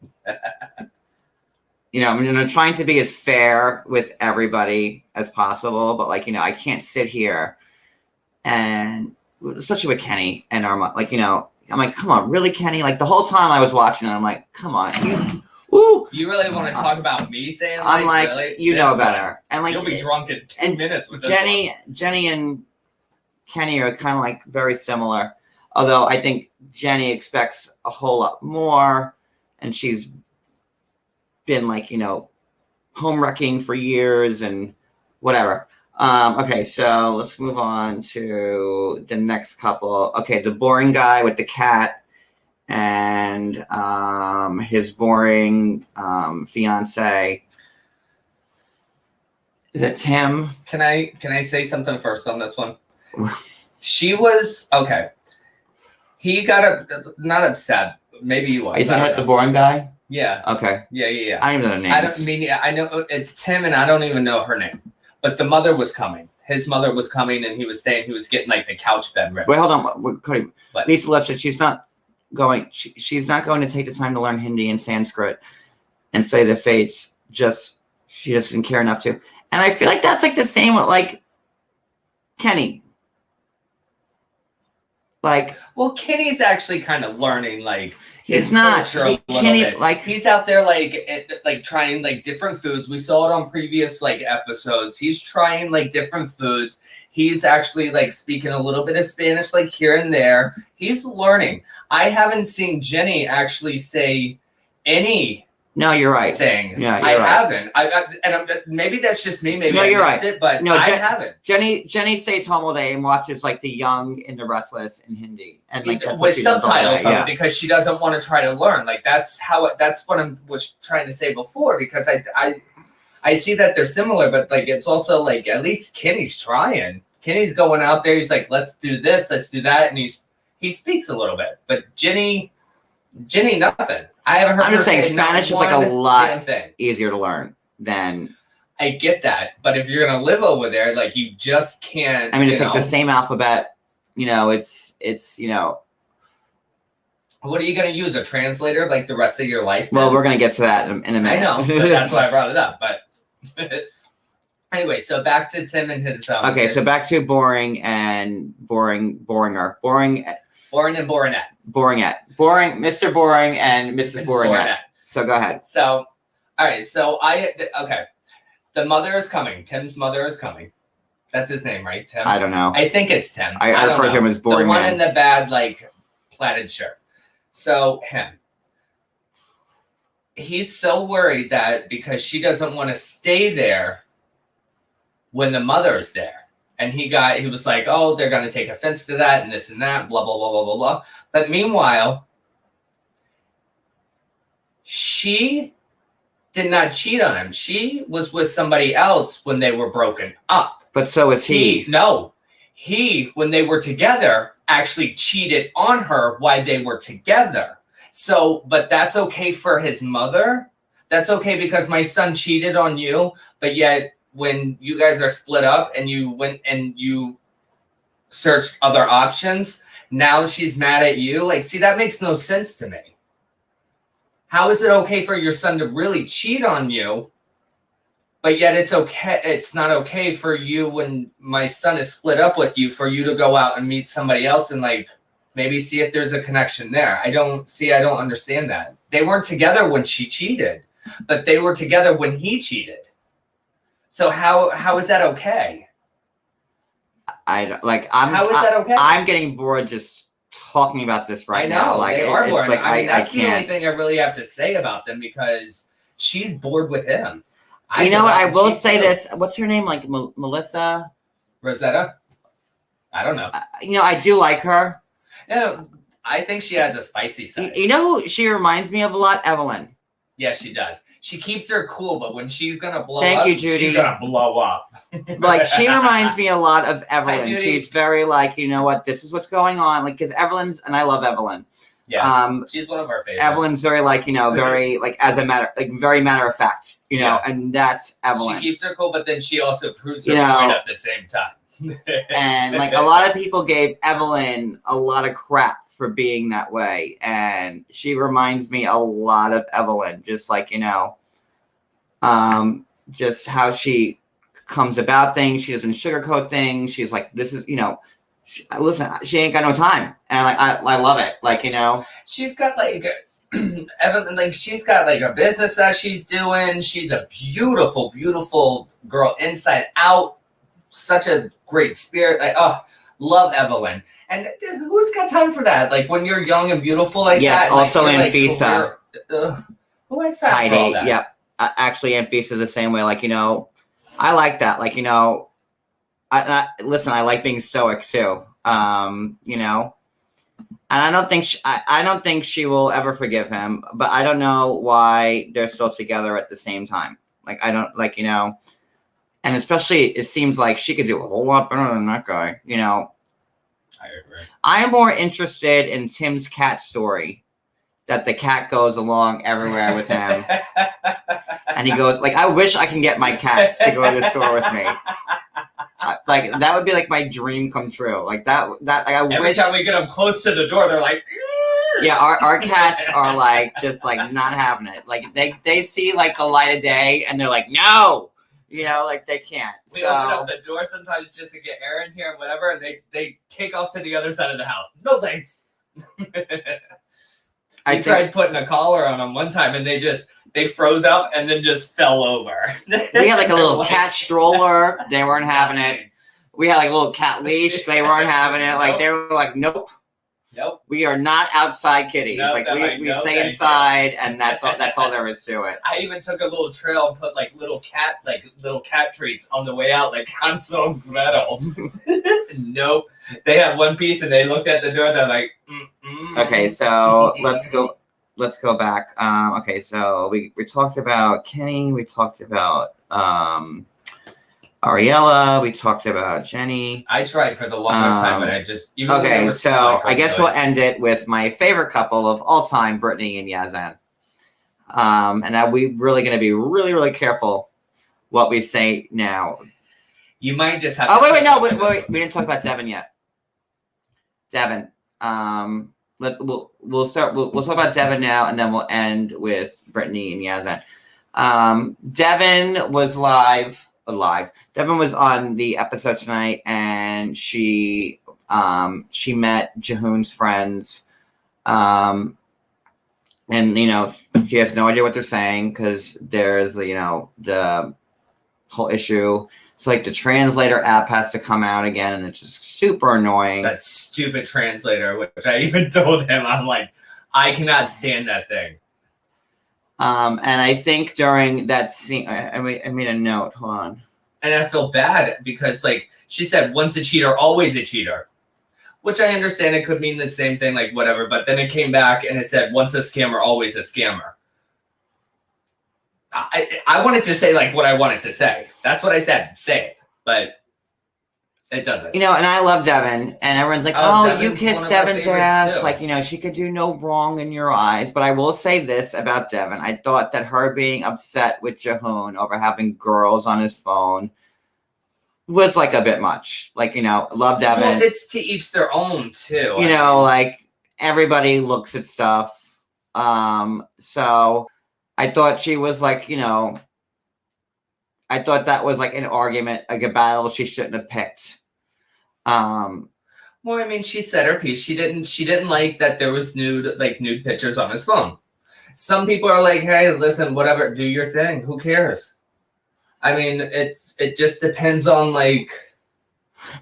You know, I'm trying to be as fair with everybody as possible, but like, you know, I can't sit here and, especially with Kenny and Armand, like, you know, I'm like, come on, really, Kenny? Like, the whole time I was watching it, I'm like, come on, You really want to talk about me saying? I'm like, really? you know better, and like, You'll be drunk in 2 minutes with this Jenny and Kenny are kind of like very similar, although I think Jenny expects a whole lot more, and she's been like, you know, home wrecking for years and whatever. Okay, so let's move on to the next couple. Okay, the boring guy with the cat and his boring fiance. Is it Tim? Can I say something first on this one? She was okay. He got not upset. Maybe he was. Are you talking about the boring guy? Yeah. Okay. Yeah. I don't even know their names. I know it's Tim, and I don't even know her name. But the mother was coming. His mother was coming, and he was staying. He was getting like the couch bed ready. Wait, hold on. Cody, But Lisa Lester, she's not going. She's not going to take the time to learn Hindi and Sanskrit and say the fates. She just didn't care enough to. And I feel like that's like the same with like Kenny. Like, well, Kenny's actually kind of learning like it's not Kenny. bit. Like, he's out there like trying like different foods. We saw it on previous like episodes. He's trying like different foods. He's actually like speaking a little bit of Spanish like here and there. He's learning. I haven't seen Jenny actually say any No, you're right. thing. Yeah, I you're right. haven't. Maybe that's just me. Maybe No, I you're missed right. it, but No, I haven't. Jenny stays home all day and watches like The Young and the Restless in Hindi, and like that's what With she does all subtitles day. on Yeah. it because she doesn't want to try to learn. Like that's what I was trying to say before, because I see that they're similar, but like it's also like at least Kenny's trying. Kenny's going out there. He's like, let's do this, let's do that, and he speaks a little bit. But Jenny, nothing. I haven't heard. I'm just saying say not Spanish is like a one lot damn thing. easier to learn than. I get that, but if you're gonna live over there, like you just can't. I mean, it's like the same alphabet. You know, it's you know. What are you gonna use, a translator like the rest of your life? Well, then? we're gonna get to that in a minute. I know, but that's why I brought it up. But anyway, so back to Tim and his. Okay, so back to boring and Mr. Boring and Mrs. Boringette. So go ahead. So, all right. So okay. The mother is coming. Tim's mother is coming. That's his name, right? Tim. I don't know. I think it's Tim. I don't refer to know. him as Boring The one Man. in the bad, like plaited shirt. So him. He's so worried that because she doesn't want to stay there when the mother's there. And he was like, oh, they're going to take offense to that and this and that, blah, blah, blah, blah, blah, blah. But meanwhile, she did not cheat on him. She was with somebody else when they were broken up. But so is he. He, when they were together, actually cheated on her while they were together. So, but that's okay for his mother. That's okay because my son cheated on you, but yet when you guys are split up and you went and you searched other options, now she's mad at you. Like, see, that makes no sense to me. How is it okay for your son to really cheat on you, but yet it's okay? It's not okay for you when my son is split up with you for you to go out and meet somebody else and like maybe see if there's a connection there. I don't understand that. They weren't together when she cheated, but they were together when he cheated. So how is that okay? How is that okay? I'm getting bored just talking about this right now. Like, they are bored. Like, I mean, that's the only can't. thing I really have to say about them because she's bored with him. You know what? I will say this. What's her name? Like Melissa? Rosetta? I don't know. You know, I do like her. No, I think she has a spicy side. You know who she reminds me of a lot? Evelyn. Yes, she does. She keeps her cool, but when she's gonna blow Thank up, you, Judy. she's gonna blow up. Like, she reminds me a lot of Evelyn. Judy. She's very like, you know what? This is what's going on. Like, because Evelyn's, and I love Evelyn. Yeah, she's one of our favorites. Evelyn's very like, you know, very like very matter of fact, you know, and that's Evelyn. She keeps her cool, but then she also proves her You know, point at the same time. And like a lot of people gave Evelyn a lot of crap for being that way, and she reminds me a lot of Evelyn, just like, you know, just how she comes about things. She doesn't sugarcoat things. She's like, this is, you know, listen, she ain't got no time, and like I love it. Like, you know, she's got like Evelyn, like she's got like a business that she's doing. She's a beautiful, beautiful girl inside out. Such a great spirit. Like, oh, love Evelyn. And who's got time for that? Like when you're young and beautiful like yes, that. also like, Anfisa. Who has time Heidi, for all that? yep. Actually, Anfisa the same way. Like, you know, I like that. Like, you know, listen, I like being stoic too. You know, and I don't think she will ever forgive him. But I don't know why they're still together at the same time. Like, I don't, like, you know, and especially it seems like she could do a whole lot better than that guy. You know, I agree. I am more interested in Tim's cat story. That the cat goes along everywhere with him. And he goes, like, I wish I can get my cats to go to the store with me. Like, that would be like my dream come true. Like that like, I Every wish. time we get them close to the door, they're like, Yeah, our cats are like, just like not having it. Like they see like the light of day and they're like, no, you know, like they can't. we open up the door sometimes just to get air in here and whatever, and they take off to the other side of the house. No thanks. I tried putting a collar on them one time, and they froze up and then just fell over. We had like a little cat stroller. They weren't having it. We had like a little cat leash. They weren't having it. Like they were like, nope. Nope. We are not outside kitties. No, like no, we no, stay thank inside, and that's all there is to it. I even took a little trail and put like little cat treats on the way out, like Hansel and Gretel. Nope. They had one piece and they looked at the door. They're like, Okay, so let's go back. Okay, so we talked about Kenny. We talked about Ariella. We talked about Jenny. I tried for the longest time, but I just okay. So I guess we'll end it with my favorite couple of all time, Brittany and Yazan. And now we're really going to be really, really careful what we say now. You might just have. Oh wait, no, wait. We didn't talk about Devin yet. Devin. We'll start. We'll talk about Devin now, and then we'll end with Brittany and Yazan. Devin was live. Devin was on the episode tonight, and she met Jehoon's friends, and she has no idea what they're saying because there's the whole issue. So like the translator app has to come out again, and it's just super annoying. That stupid translator, which I even told him, I'm like, I cannot stand that thing. And I think during that scene, I made a note. Hold on. And I feel bad because, like, she said, once a cheater, always a cheater. Which I understand it could mean the same thing, like, whatever. But then it came back and it said, once a scammer, always a scammer. I wanted to say, like, what I wanted to say. That's what I said. Say it. But it doesn't. And I love Devin. And everyone's like, you kissed Devin's ass. Too. Like, she could do no wrong in your eyes. But I will say this about Devin. I thought that her being upset with Jehoon over having girls on his phone was, like, a bit much. Like, love Devin. Well, it's to each their own, too. Like, everybody looks at stuff. So I thought she was, like, I thought that was, like, an argument, like a battle she shouldn't have picked. Well, I mean, she said her piece. She didn't like that there was nude pictures on his phone. Some people are like, hey, listen, whatever, do your thing. Who cares? I mean, it just depends on like.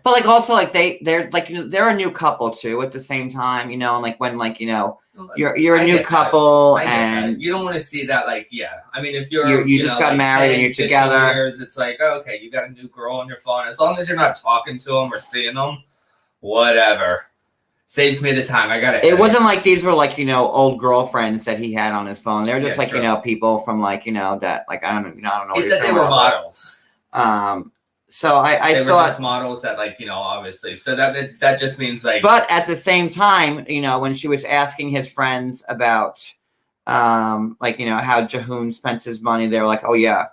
But like also like they're like they're a new couple too at the same time, and like when like you're a new couple and you don't want to see that like I mean if you just got married and you're together years, it's like okay, you got a new girl on your phone, as long as you're not talking to them or seeing them, whatever saves me the time. It wasn't like these were like old girlfriends that he had on his phone. They were just like true. People from like that like I don't know. He said they were models. So I they thought were just models that like obviously. So that just means like. But at the same time, when she was asking his friends about, like how Jehoon spent his money, they were like, oh yeah,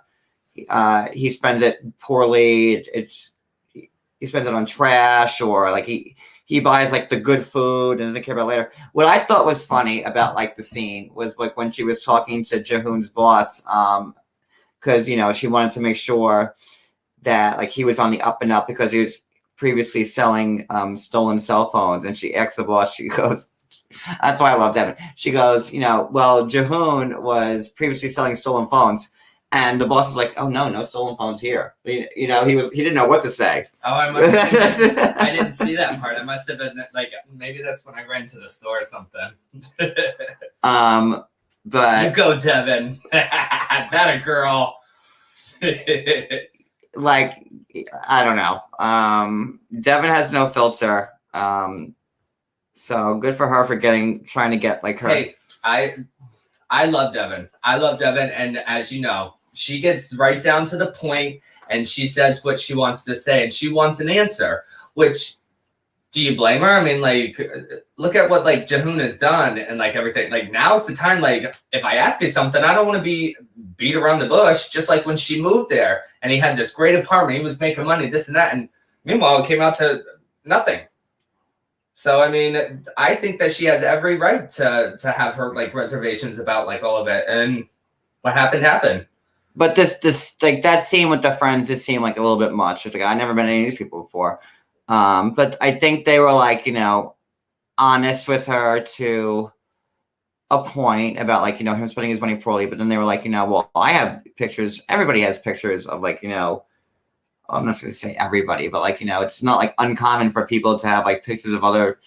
he spends it poorly. He spends it on trash, or like he buys like the good food and doesn't care about it later. What I thought was funny about like the scene was like when she was talking to Jehoon's boss, because she wanted to make sure that like he was on the up and up because he was previously selling stolen cell phones, and she asked the boss, she goes, that's why I love Devin. She goes, well, Jehoon was previously selling stolen phones, and the boss was like, oh no stolen phones here. He didn't know what to say. Oh, I didn't see that part. I must have been like, maybe that's when I ran to the store or something. But you go, Devin. That a girl. Like, I don't know. Devin has no filter. So good for her for trying to get like her. Hey, I love Devin. And as you know, she gets right down to the point and she says what she wants to say, and she wants an answer, which do you blame her? I mean, like, look at what like Jehoon has done and like everything. Like now's the time. Like, if I ask you something, I don't want to be beat around the bush. Just like when she moved there and he had this great apartment, he was making money, this and that, and meanwhile it came out to nothing. So I mean, I think that she has every right to have her like reservations about like all of it, and what happened. But this like that scene with the friends did seem like a little bit much. It's like I've never met any of these people before. But I think they were like, honest with her to a point about like, him spending his money poorly. But then they were like, well, I have pictures. Everybody has pictures of like, I'm not going to say everybody, but like, it's not like uncommon for people to have like pictures of other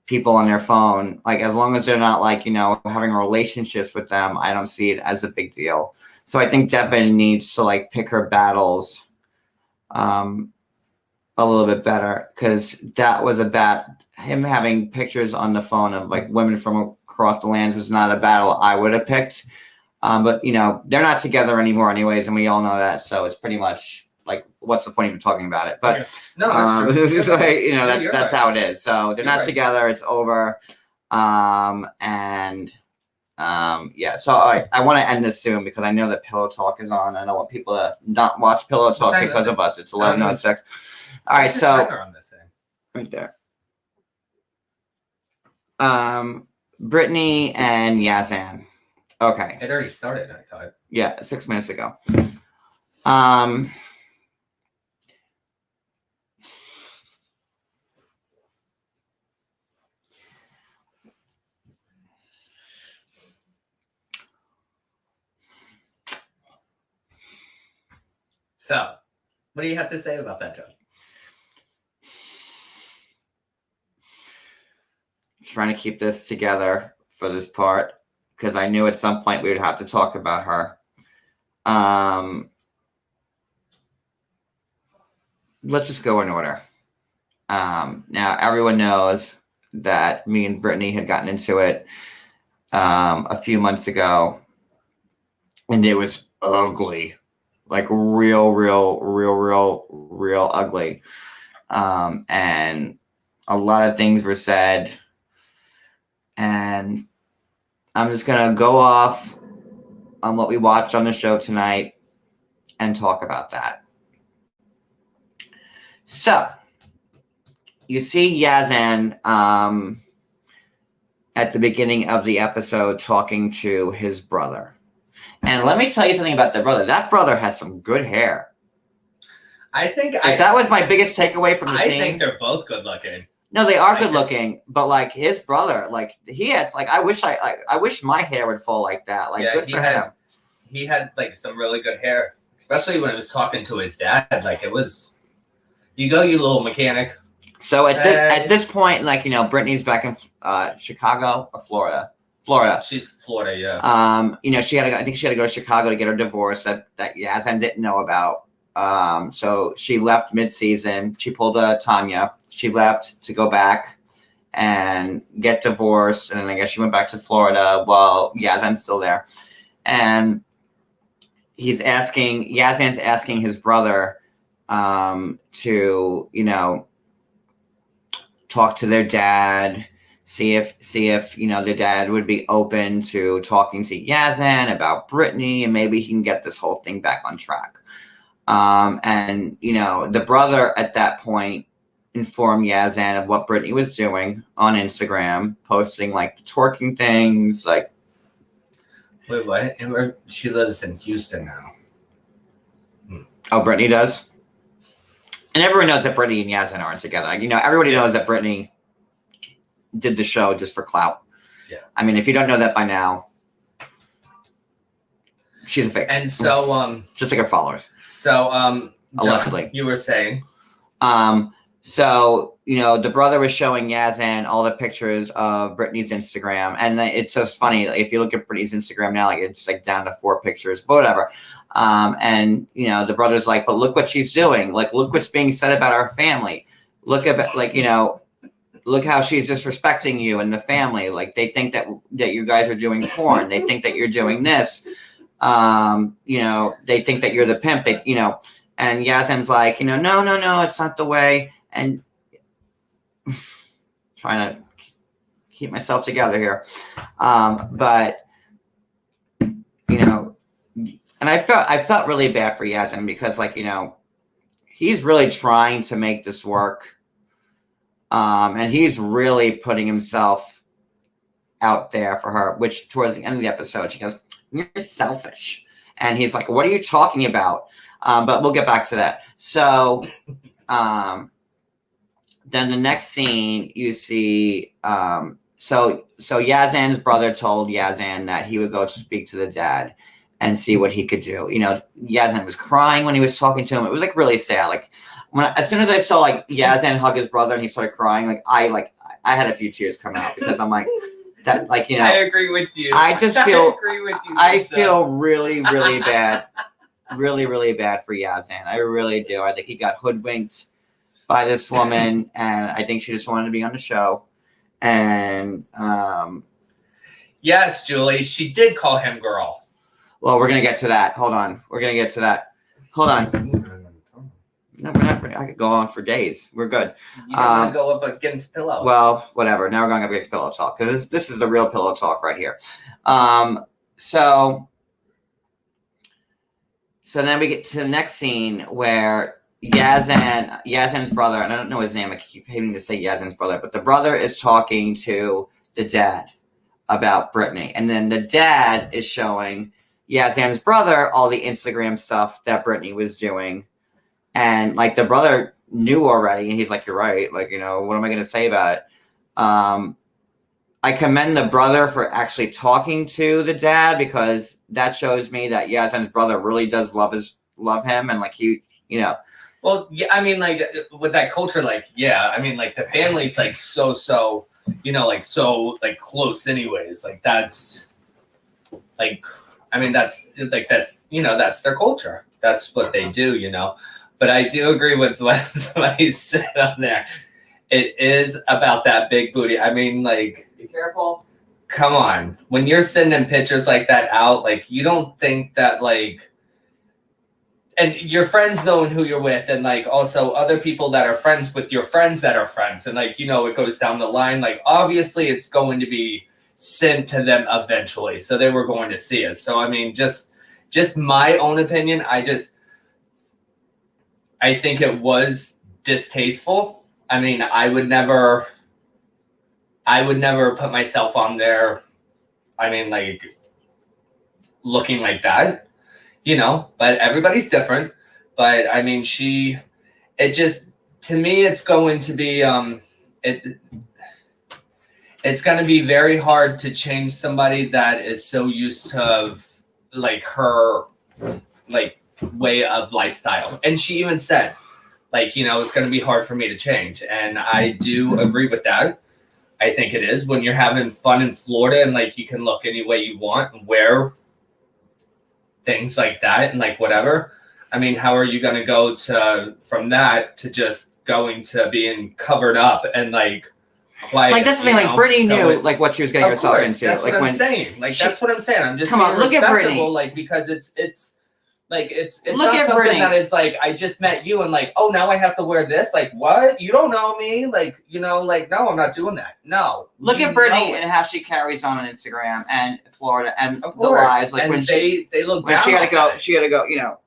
people on their phone. Like, as long as they're not like, having relationships with them, I don't see it as a big deal. So I think Devin needs to like pick her battles a little bit better, because that was him having pictures on the phone of like women from across the lands was not a battle I would have picked. But they're not together anymore anyways, and we all know that. So it's pretty much like, what's the point of talking about it? But no, that's true. it's like, that's right. how it is. So they're not right. together. It's over. Yeah. So all right, I want to end this soon because I know that Pillow Talk is on. I don't want people to not watch Pillow Talk because of us. It's 11:06. All right, so on this thing. right there. Brittany and Yazan. Okay. It already started, I thought. Yeah, 6 minutes ago. So, what do you have to say about that, John? Trying to keep this together for this part because I knew at some point we would have to talk about her. Let's just go in order. Now, everyone knows that me and Brittany had gotten into it a few months ago, and it was ugly. Like real ugly. And a lot of things were said. And I'm just going to go off on what we watched on the show tonight and talk about that. So, you see Yazan at the beginning of the episode talking to his brother. And let me tell you something about the brother. That brother has some good hair. That was my biggest takeaway from the scene. I think they're both good looking. No, they are good looking, but like his brother, like he had like I wish my hair would fall like that. Like, good for him. He had like some really good hair, especially when he was talking to his dad. Like, it was, you little mechanic. So at this point, like, Brittany's back in Chicago or Florida. She's Florida, yeah. I think she had to go to Chicago to get her divorce that Yazan didn't know about. So she left mid-season. She pulled a Tanya. She left to go back and get divorced, and then I guess she went back to Florida while Yazan's still there. And Yazan's asking his brother to, talk to their dad. See if their dad would be open to talking to Yazan about Brittany, and maybe he can get this whole thing back on track. And the brother at that point informed Yazan of what Brittany was doing on Instagram, posting like twerking things. Like, wait, what? And she lives in Houston now. Oh, Brittany does. And everyone knows that Brittany and Yazan aren't together. Everybody knows that Brittany did the show just for clout. Yeah. I mean, if you don't know that by now, she's a fake. And so, just like her followers. So, allegedly, John, you were saying. So the brother was showing Yazan all the pictures of Brittany's Instagram, and it's so funny. If you look at Brittany's Instagram now, like it's like down to 4 pictures, but whatever. And the brother's like, but look what she's doing. Like, look what's being said about our family. Look at look how she's disrespecting you and the family. Like, they think that you guys are doing porn. They think that you're doing this. They think that you're the pimp. And Yazan's like, no, it's not the way. And trying to keep myself together here. But and I felt really bad for Yazan because, he's really trying to make this work. And he's really putting himself out there for her, which towards the end of the episode, she goes, "You're selfish." And he's like, "What are you talking about?" But we'll get back to that. So then the next scene you see, so Yazan's brother told Yazan that he would go to speak to the dad and see what he could do. Yazan was crying when he was talking to him. It was like really sad. Like, as soon as I saw like Yazan hug his brother and he started crying, I I had a few tears come out because I'm like, that, like, you know, I agree with you. I just feel, I agree with you. I Lisa. feel really, really bad, really, really bad for Yazan. I really do. I think he got hoodwinked by this woman, and I think she just wanted to be on the show. And yes, Julie, she did call him girl. well, we're gonna get to that. Hold on, we're gonna get to that. Hold on. No, we're not. I could go on for days. We're good. You don't want to go up against pillow. Well, whatever. Now we're going up against pillow talk because this is the real pillow talk right here. So then we get to the next scene where Yazan's brother, and I don't know his name. I keep hating to say Yazan's brother, but the brother is talking to the dad about Brittany, and then the dad is showing Yazan's brother all the Instagram stuff that Brittany was doing. And like the brother knew already, and he's like, "You're right. Like, you know, what am I going to say about it?" I commend the brother for actually talking to the dad because that shows me that Yazan's brother really does love him, and like he, you know. Well, yeah, I mean, like with that culture, like, yeah, I mean, like the family's like so, you know, like so like close, anyways. Like that's like, I mean, that's you know, that's their culture. That's what they do, you know. But I do agree with what somebody said on there. It is about that big booty. I mean, like, Be careful. come on. When you're sending pictures like that out, like, you don't think that, like, and your friends knowing who you're with, and, like, also other people that are friends with your friends that are friends. And, like, you know, it goes down the line. Like, obviously, it's going to be sent to them eventually. So they were going to see it. So, I mean, just my own opinion, I think it was distasteful. I mean, I would never put myself on there. I mean, like, looking like that, you know, but everybody's different. But I mean, to me, it's going to be, it's going to be very hard to change somebody that is so used to like her, like, way of lifestyle. And she even said, like, you know, it's going to be hard for me to change. And I do agree with that. I think it is when you're having fun in Florida and like you can look any way you want and wear things like that and like whatever. I mean, how are you going to go from that to just going to being covered up and like quiet? Like that's the thing. Like Brittany knew like what she was getting herself into. That's like what when I'm saying. Like that's what I'm saying. I'm just come on, look at Brittany. Like because it's like it's Look not at something Brittany. that is like I just met you and like, oh, now I have to wear this. Like what? You don't know me. Like, you know, like no, I'm not doing that. No. Look at Brittany and how she carries on Instagram and Florida and of the course. lies. Like and when they look when down she had to go, on she had to go. You know.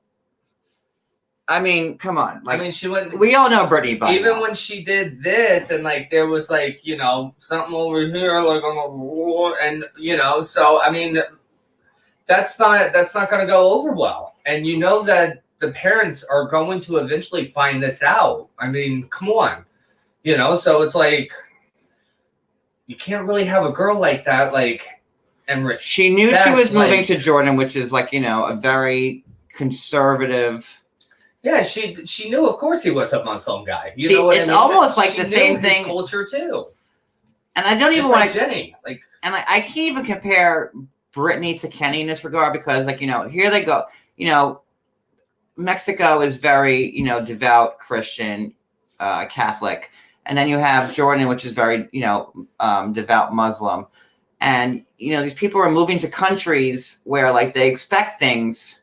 I mean, come on. Like I mean, she went. We all know Brittany, by even now. when she did this, and like there was like you know something over here, like on the wall, and you know, so I mean, that's not going to go over well. And you know that the parents are going to eventually find this out. I mean, come on, you know. So it's like you can't really have a girl like that, like, and respect, she knew she was moving like, to Jordan, which is like, you know, a very conservative. Yeah, she knew. Of course, he was a Muslim guy. You See, know what it's I mean? almost like she the knew same his thing. Culture too. And I don't Just even like want to. Jenny, like, and I can't even compare Brittany to Kenny in this regard because, like, you know, here they go. You know, Mexico is very, you know, devout Christian, Catholic, and then you have Jordan, which is very, you know, devout Muslim, and you know these people are moving to countries where like they expect things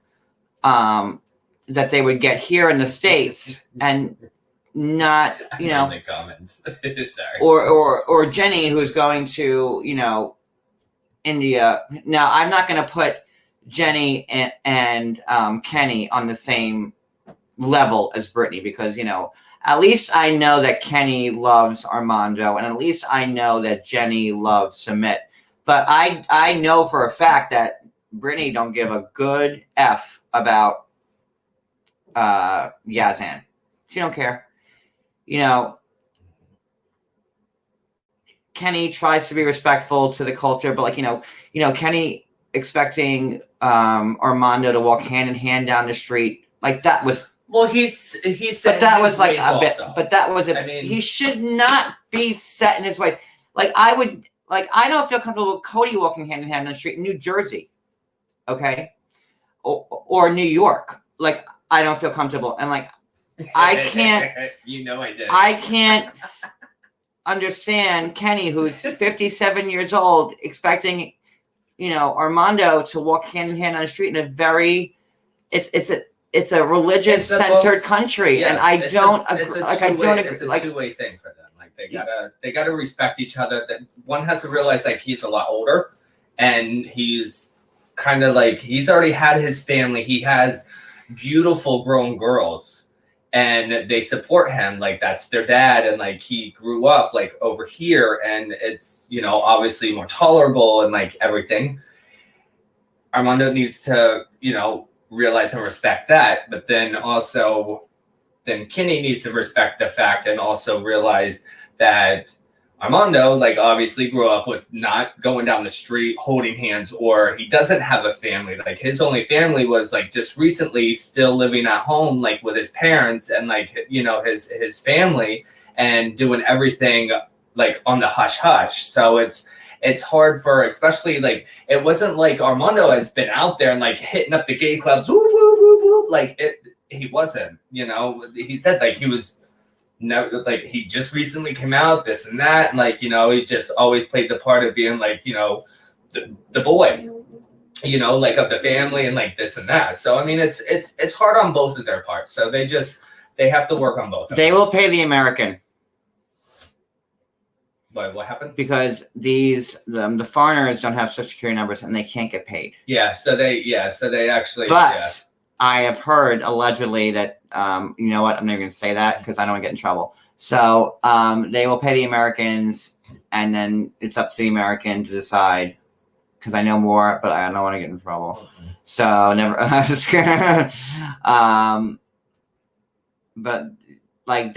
that they would get here in the States, and not, you know, in the comments. Sorry. or Jenny who's going to, you know, India. Now I'm not going to put Jenny and Kenny on the same level as Brittany because, you know, at least I know that Kenny loves Armando and at least I know that Jenny loves Sumit. But I know for a fact that Brittany don't give a good F about Yazan. She don't care. You know, Kenny tries to be respectful to the culture, but like, you know, Kenny expecting Armando to walk hand in hand down the street, like that was. Well, he said, but that was like a bit. also. But that was. I mean, he should not be set in his ways. like I don't feel comfortable with Cody walking hand in hand on the street in New Jersey, okay, or New York. Like I don't feel comfortable, and like I can't. You know I did. I can't understand Kenny, who's 57 years old, expecting, Armando to walk hand in hand on the street in a very, it's a religious centered country, yes, and I don't It's a two-way thing for them. Like they gotta respect each other. That one has to realize like he's a lot older, and he's kind of like he's already had his family. He has beautiful grown girls, and they support him. Like that's their dad, and like he grew up like over here, and it's obviously more tolerable and like everything. Armando needs to realize and respect that, but then Kenny needs to respect the fact and also realize that Armando like obviously grew up with not going down the street holding hands, or he doesn't have a family. Like his only family was like just recently still living at home like with his parents and like his family, and doing everything like on the hush hush. So it's hard for, especially like it wasn't like Armando has been out there and like hitting up the gay clubs, whoop, whoop, whoop, whoop. Like he wasn't, he said like he was never, like he just recently came out, this and that, and like he just always played the part of being like the boy, like of the family and like this and that. So I mean it's hard on both of their parts. So they have to work on both of They them. will pay the American. What happened? Because the foreigners don't have Social Security numbers and they can't get paid. So they actually. But I have heard allegedly that you know what, I'm not even gonna say that because I don't want to get in trouble. So they will pay the Americans, and then it's up to the American to decide. Because I know more, but I don't want to get in trouble. Mm-hmm. So never. I'm just kidding. But like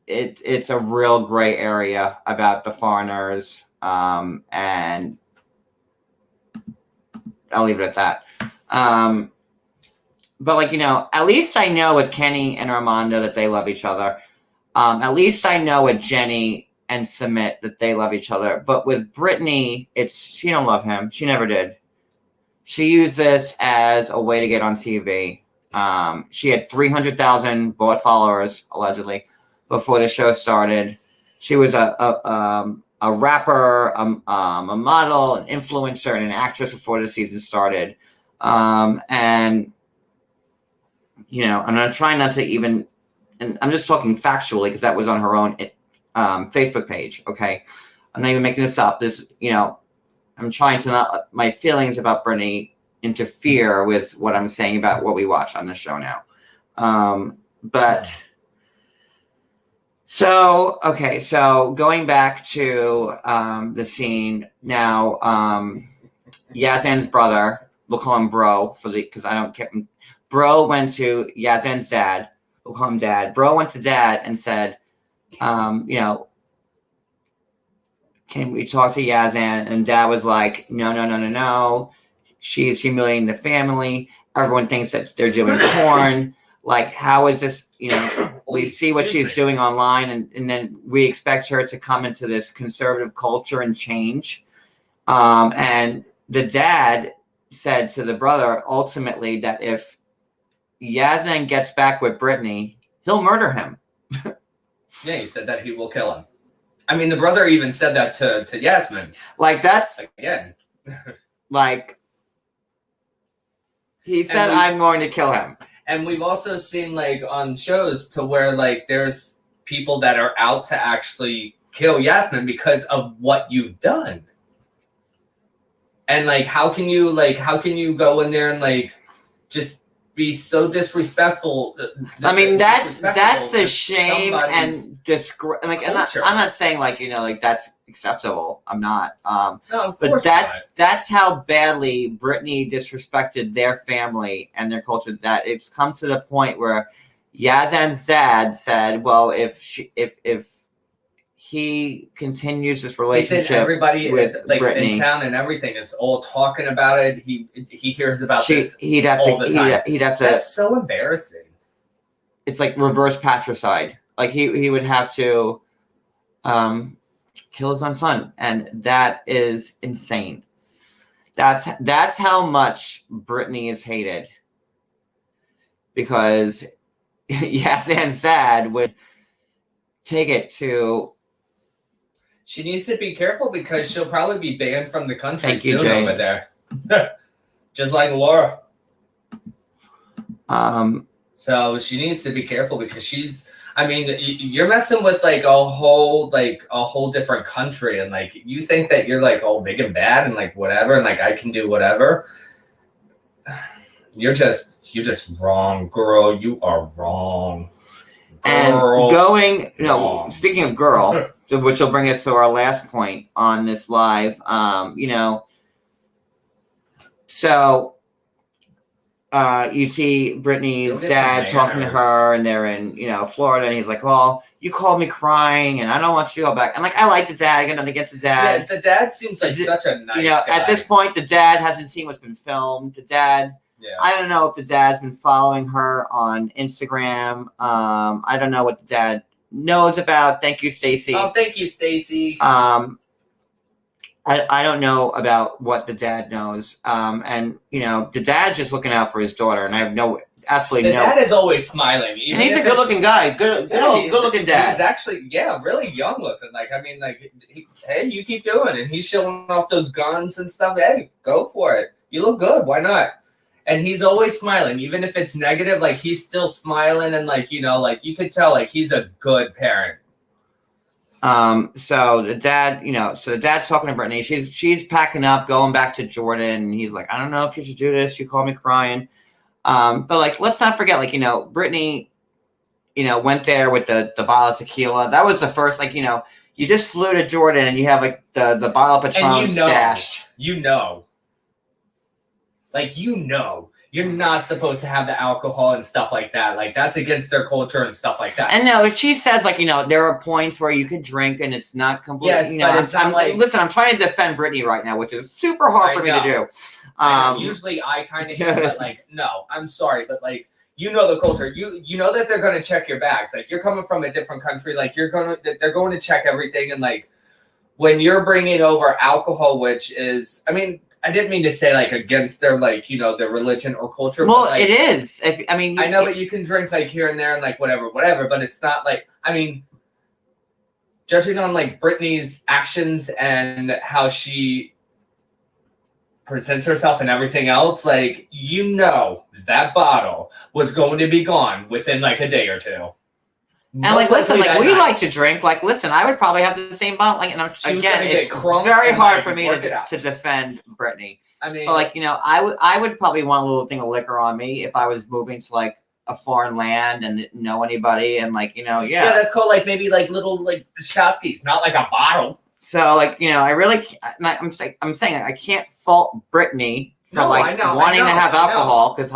it's a real gray area about the foreigners, and I'll leave it at that. But like at least I know with Kenny and Armando that they love each other. At least I know with Jenny and Submit that they love each other. But with Brittany, she don't love him. She never did. She used this as a way to get on TV. She had 300,000 bought followers allegedly before the show started. She was a rapper, a model, an influencer, and an actress before the season started. And I'm trying not to even, and I'm just talking factually because that was on her own Facebook page. Okay, I'm not even making this up. I'm trying to not let my feelings about Brittany interfere with what I'm saying about what we watch on the show now. So going back to the scene now, Yazan's brother, we'll call him Bro because I don't care. Bro went to Yazan's dad. We'll call him Dad. Bro went to Dad and said, can we talk to Yazan? And Dad was like, no. She's humiliating the family. Everyone thinks that they're doing porn. Like, how is this? We see what she's doing online, and then we expect her to come into this conservative culture and change. And the dad said to the brother ultimately that if Yazan gets back with Brittany, he'll murder him. Yeah, he said that he will kill him. I mean, the brother even said that to Yasmin. Like, that's again. Like, he said, I'm going to kill him. And we've also seen like on shows to where like there's people that are out to actually kill Yasmin because of what you've done. And like, how can you go in there and like just be so disrespectful? I mean, that's the shame and disgrace. Like, I'm not saying like like that's acceptable. I'm not. No, of but course that's how badly Brittany disrespected their family and their culture. That it's come to the point where Yazan's dad said, "Well, if he continues this relationship, everybody with like Brittany, in town and everything is all talking about it. He hears about this. He'd have all to. The time. He'd have to. That's so embarrassing. It's like reverse patricide. Like he would have to, kill his own son, and that is insane. That's how much Brittany is hated, because Yazan's dad would take it to. She needs to be careful because she'll probably be banned from the country Thank you, soon Jay. over there. Just like Laura. So she needs to be careful because you're messing with like a whole different country, and like you think that you're like all big and bad and like whatever, and like I can do whatever. You're just wrong, girl. You are wrong. Girl, and going, wrong. Speaking of girl, which will bring us to our last point on this live, so you see Brittany's dad talking to her, and they're in, Florida, and he's like, "Well, you called me crying, and I don't want you to go back." And like, I like the dad. I got nothing against the dad. Yeah, the dad seems like such a nice guy. At this point, the dad hasn't seen what's been filmed. The dad, I don't know if the dad's been following her on Instagram. I don't know what the dad knows about. Thank you, Stacy. Oh, thank you, Stacy. I don't know about what the dad knows. And the dad's just looking out for his daughter, and I have absolutely no. The dad is always smiling. And he's a good-looking guy. Good-looking dad. He's actually, really young-looking. Hey, you keep doing it. And he's showing off those guns and stuff. Hey, go for it. You look good. Why not? And he's always smiling. Even if it's negative, like, he's still smiling. And, you could tell, he's a good parent. So the dad's talking to Brittany. She's packing up, going back to Jordan. And he's like, "I don't know if you should do this. You called me crying." But let's not forget, Brittany, went there with the bottle of tequila. That was the first, you just flew to Jordan and you have the bottle of Patron stashed. You're not supposed to have the alcohol and stuff like that. Like, that's against their culture and stuff like that. And no, she says, there are points where you can drink and it's not completely, yes, but it's not listen, I'm trying to defend Brittany right now, which is super hard for me to do. Usually I kind of hate, but no, I'm sorry, but the culture. You know that they're going to check your bags. Like, you're coming from a different country. Like, they're going to check everything. And when you're bringing over alcohol, which is, I didn't mean to say against their their religion or culture. Well, but, it is. I know that you can drink here and there and whatever, but it's not judging on Brittany's actions and how she presents herself and everything else, that bottle was going to be gone within a day or two. And listen, we like to drink. Listen, I would probably have the same bottle. And it's very hard for me to defend Brittany. But I would probably want a little thing of liquor on me if I was moving to a foreign land and didn't know anybody, and yeah, that's called maybe little shotskis, not a bottle. So I really, I'm saying I can't fault Brittany for wanting to have alcohol because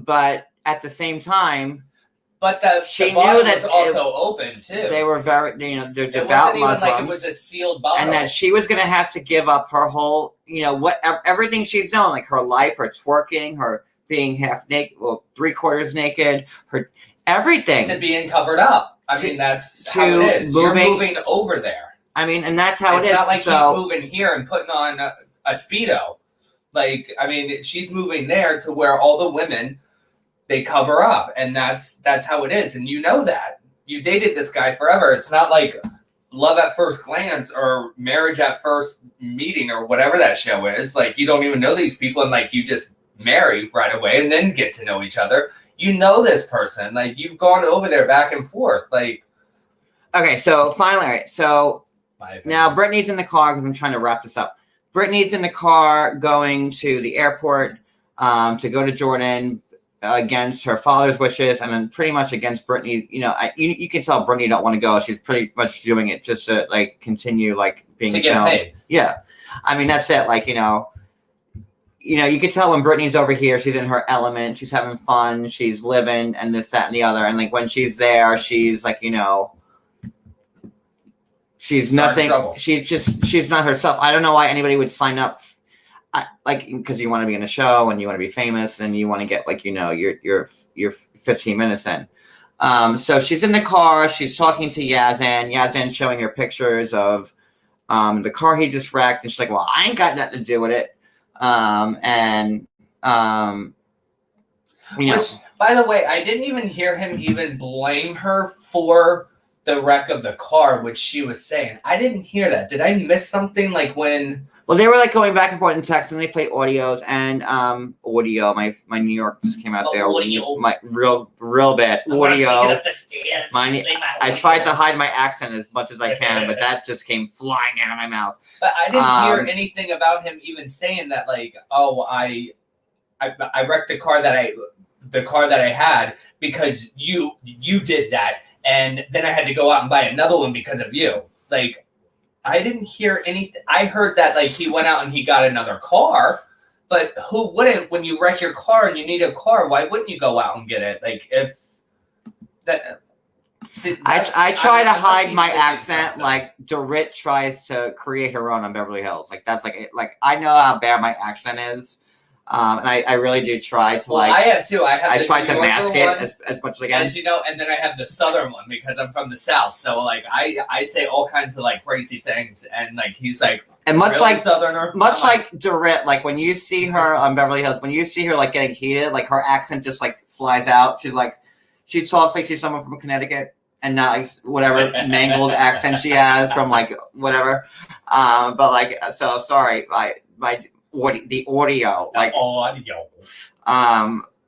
but at the same time. But she the knew that was also open too. They were very, they're devout Muslims. It was a sealed bottle, and that she was going to have to give up her whole, everything she's done, her life, her twerking, her being half naked, well, 3/4 naked, her everything, to being covered up. That's how it is. You're moving over there. And that's how it is. It's not he's moving here and putting on a Speedo. She's moving there to where all the women. They cover up, and that's how it is. And that. You dated this guy forever. It's not love at first glance or marriage at first meeting or whatever that show is. You don't even know these people, and you just marry right away and then get to know each other. You know this person. You've gone over there back and forth. Okay, so finally, so now Brittany's in the car, because I'm trying to wrap this up. Brittany's in the car going to the airport to go to Jordan, against her father's wishes, and then pretty much against Brittany. You can tell Brittany don't want to go. She's pretty much doing it just to continue being to get filmed. paid. Yeah, that's it. You can tell when Brittany's over here, she's in her element. She's having fun. She's living, and this, that, and the other. And when she's there, she's she's nothing. She's not herself. I don't know why anybody would sign up. Because you want to be in a show and you want to be famous and you want to get your 15 minutes in. So she's in the car. She's talking to Yazan. Yazan showing her pictures of the car he just wrecked, and she's like, "Well, I ain't got nothing to do with it." Which, by the way, I didn't even hear him even blame her for the wreck of the car, which she was saying. I didn't hear that. Did I miss something? Like when? Well, they were like going back and forth in text, and they play audios and audio. My New York just came out there. Audio. My real bad I'm gonna take it audio. up the stairs. I tried to hide my accent as much as I can, but that just came flying out of my mouth. But I didn't hear anything about him even saying that, like, "Oh, I wrecked the car that I had because you did that, and then I had to go out and buy another one because of you." Like, I didn't hear anything. I heard that, like, he went out and he got another car, but who wouldn't? When you wreck your car and you need a car, why wouldn't you go out and get it? Like, if that. See, I try to hide my accent like Dorit tries to create her own on Beverly Hills. Like, that's like I know how bad my accent is. And I really do try to I have too. I try to mask it as much as I can. As you know, and then I have the southern one because I'm from the South. So like I say all kinds of like crazy things, and like he's like, and much really like Southerner, much like Dorit, like when you see her on Beverly Hills, when you see her like getting heated, like her accent just like flies out. She's like, she talks like she's someone from Connecticut, and not like whatever mangled accent she has from like whatever. But like, so sorry, the audio, like audio.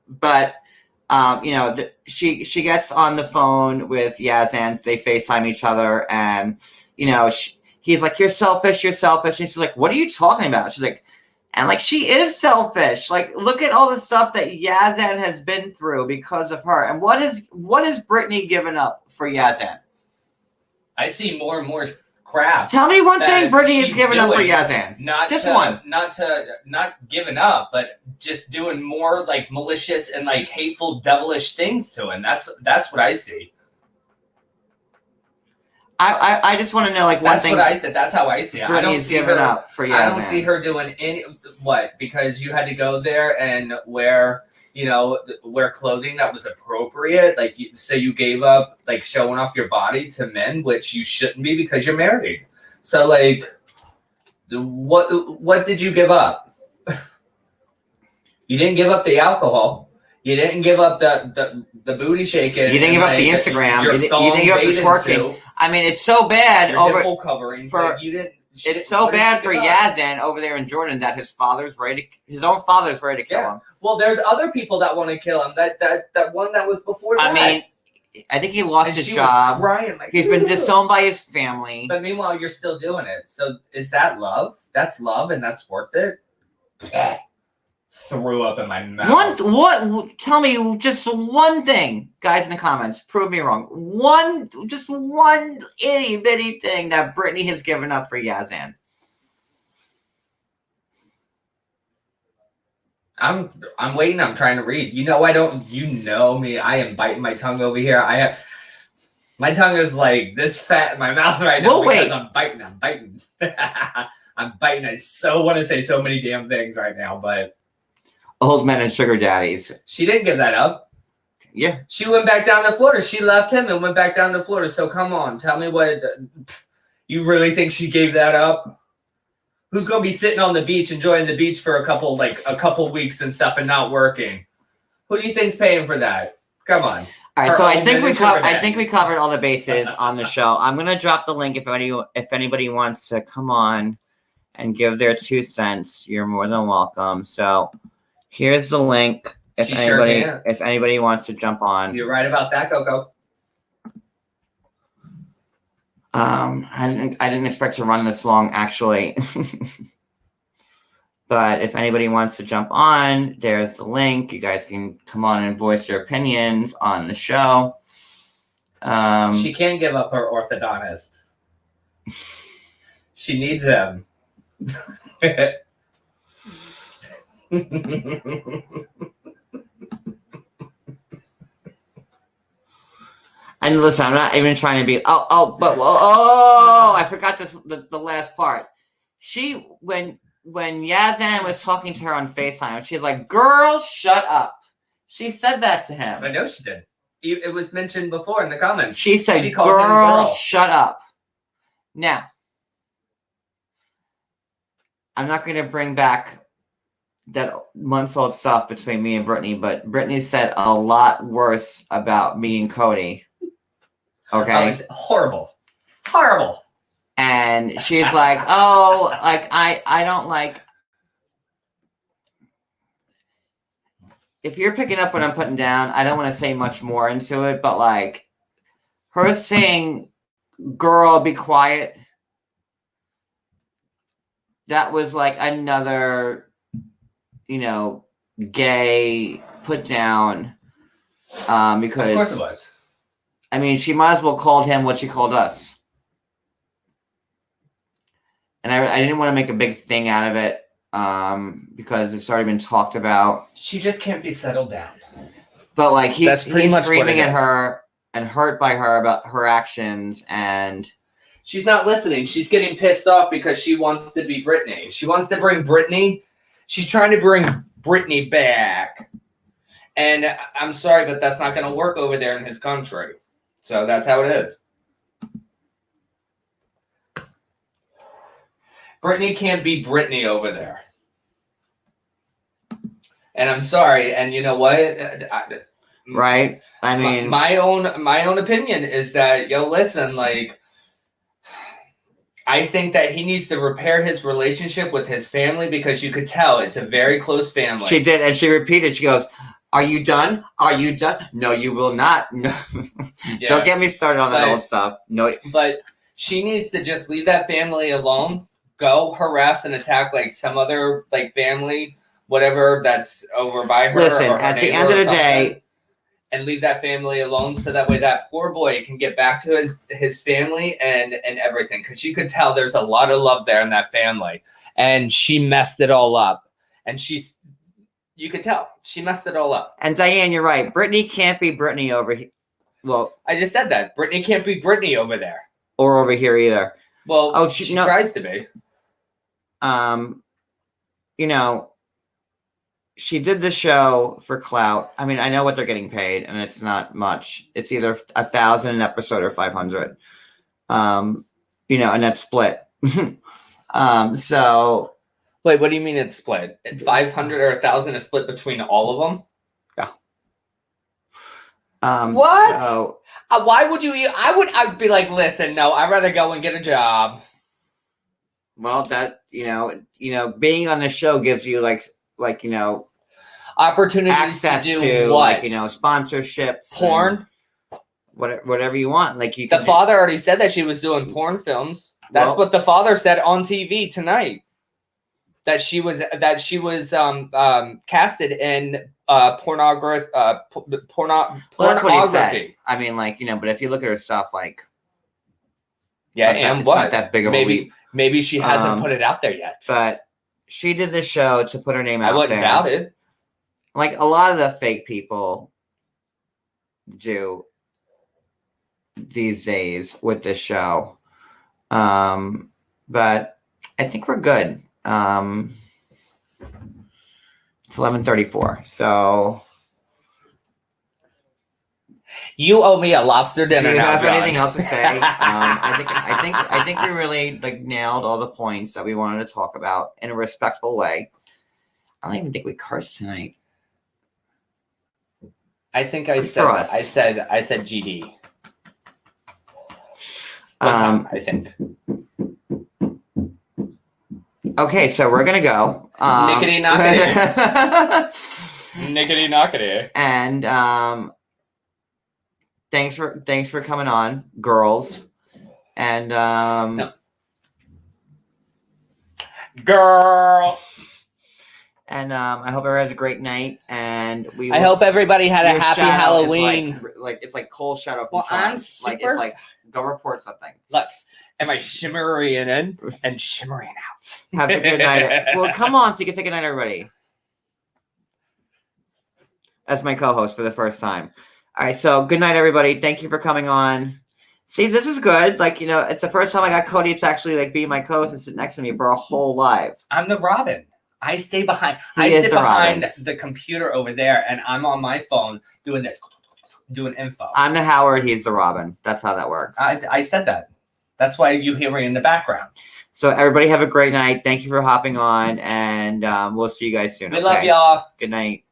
But you know, she gets on the phone with Yazan. They FaceTime each other, and you know, he's like, "You're selfish, you're selfish," and she's like, "What are you talking about?" She's like, and like, she is selfish. Like, look at all the stuff that Yazan has been through because of her, and what has Brittany given up for Yazan? I see more and more crap. Tell me one thing Brittany has given up for Yazan. Not giving up, but just doing more like malicious and like hateful, devilish things to him. That's what I see. I just want to know, like, one thing. That's how I see it. I don't see her up for Yazan. I don't see her doing because you had to go there and wear clothing that was appropriate. Like, so you gave up like showing off your body to men, which you shouldn't be because you're married. So like, what did you give up? You didn't give up the alcohol. You didn't give up the booty shaking. You didn't give up the Instagram. You didn't give up the twerking. I mean, it's so bad nipple coverings. You didn't. It's so bad for Yazan over there in Jordan that his own father's ready to kill him. Well, there's other people that want to kill him. That one that was before that. I mean, I think he lost his job. Crying, like, he's been disowned by his family. But meanwhile, you're still doing it. So is that love? That's love, and that's worth it. Threw up in my mouth. Tell me just one thing, guys, in the comments. Prove me wrong. Just one itty bitty thing that Brittany has given up for Yazan. I'm waiting. I'm trying to read. You know me. I am biting my tongue over here. My tongue is like this fat in my mouth right now because I'm biting. I'm biting. I'm biting. I so want to say so many damn things right now, but. Old men and sugar daddies. She didn't give that up. Yeah. She went back down to Florida. She left him and went back down to Florida. So come on, tell me what you really think she gave that up? Who's going to be sitting on the beach, enjoying the beach for a couple weeks and stuff and not working? Who do you think's paying for that? Come on. All right, so I think we covered all the bases on the show. I'm going to drop the link if anybody wants to come on and give their 2 cents. You're more than welcome. So here's the link. If anybody wants to jump on. You're right about that, Coco. I didn't expect to run this long, actually. But if anybody wants to jump on, there's the link. You guys can come on and voice your opinions on the show. She can't give up her orthodontist. She needs him. And listen, I'm not even trying to be. I forgot the last part. When Yazan was talking to her on FaceTime, she's like, "Girl, shut up." She said that to him. I know she did. It was mentioned before in the comments. She said, She called him girl, shut up. Now, I'm not going to bring back that months-old stuff between me and Brittany, but Brittany said a lot worse about me and Cody. Okay? Horrible. Horrible. And she's like, oh, like, I don't like... If you're picking up what I'm putting down, I don't want to say much more into it, but, like, her saying, girl, be quiet, that was, like, another... gay put down, because Of course it was. I mean, she might as well called him what she called us, and I didn't want to make a big thing out of it, because it's already been talked about. She just can't be settled down. But like That's pretty he's much what screaming it at is. her and hurt by her about her actions, and She's not listening. She's getting pissed off because she wants to be Brittany. She wants to bring Brittany. She's trying to bring Brittany back. And I'm sorry, but that's not going to work over there in his country. So that's how it is. Brittany can't be Brittany over there. And I'm sorry. And you know what? right? I mean, my own opinion is that, listen, like, I think that he needs to repair his relationship with his family, because you could tell it's a very close family. she did, and she repeated. She goes, "Are you done? Are you done? No, you will not. No. Yeah. Don't get me started on that old stuff. No, But she needs to just leave that family alone. Go harass and attack like some other like family, whatever that's over by her. listen. or her At the neighbor end of or the something, day, and leave that family alone, so that way that poor boy can get back to his family and everything. Because you could tell there's a lot of love there in that family, and she messed it all up. And you could tell she messed it all up. and Diane, you're right. Brittany can't be Brittany over here. Well, I just said that Brittany can't be Brittany over there. or over here either. Well, Oh, she no. tries to be. She did the show for clout. I mean, I know what they're getting paid, and it's not much. It's either 1,000 an episode or 500. And that's split. So Wait, what do you mean it's split? 500 or 1,000 is split between all of them? What? So, Why would you? I'd be like, listen, no, I'd rather go and get a job. well, that being on the show gives you like Opportunities access to do to what? sponsorships, Porn. whatever you want. Like you, The father already said that she was doing porn films. That's what the father said on TV tonight. That she was casted in pornography. Well, that's what he said. I mean, but if you look at her stuff, like, Yeah, it's not that big of a leap. Maybe she hasn't put it out there yet. But she did the show to put her name out I wouldn't there. doubt it. Like a lot of the fake people do these days with this show. But I think we're good. It's 11:34. So You owe me a lobster do dinner. you now, have John. anything else to say? I think we really nailed all the points that we wanted to talk about in a respectful way. I don't even think we cursed tonight. I think I Good said for us. I said GD. I think. Okay, so we're gonna go. Nickety knockety. Nickety knockety. And thanks for coming on, girls. And No. Girl. And I hope everyone has a great night. And I hope everybody had a your happy shadow is Halloween. like it's like Cole's shadow from Well, I'm Charmed. Like super- it's like go report something. Look, am I shimmering in and shimmering out? Have a good night. Well, come on, so you can say good night, everybody. That's my co-host for the first time. All right, so good night, everybody. Thank you for coming on. See, this is good. Like, it's the first time I got Cody to actually like be my co-host and sit next to me for a whole live. I'm the Robin. I stay behind. He I is sit the behind Robin. the computer over there, and I'm on my phone doing this. doing info. I'm the Howard. He's the Robin. That's how that works. I said that. That's why you hear me in the background. So everybody have a great night. Thank you for hopping on, and we'll see you guys soon. We love y'all. Good night.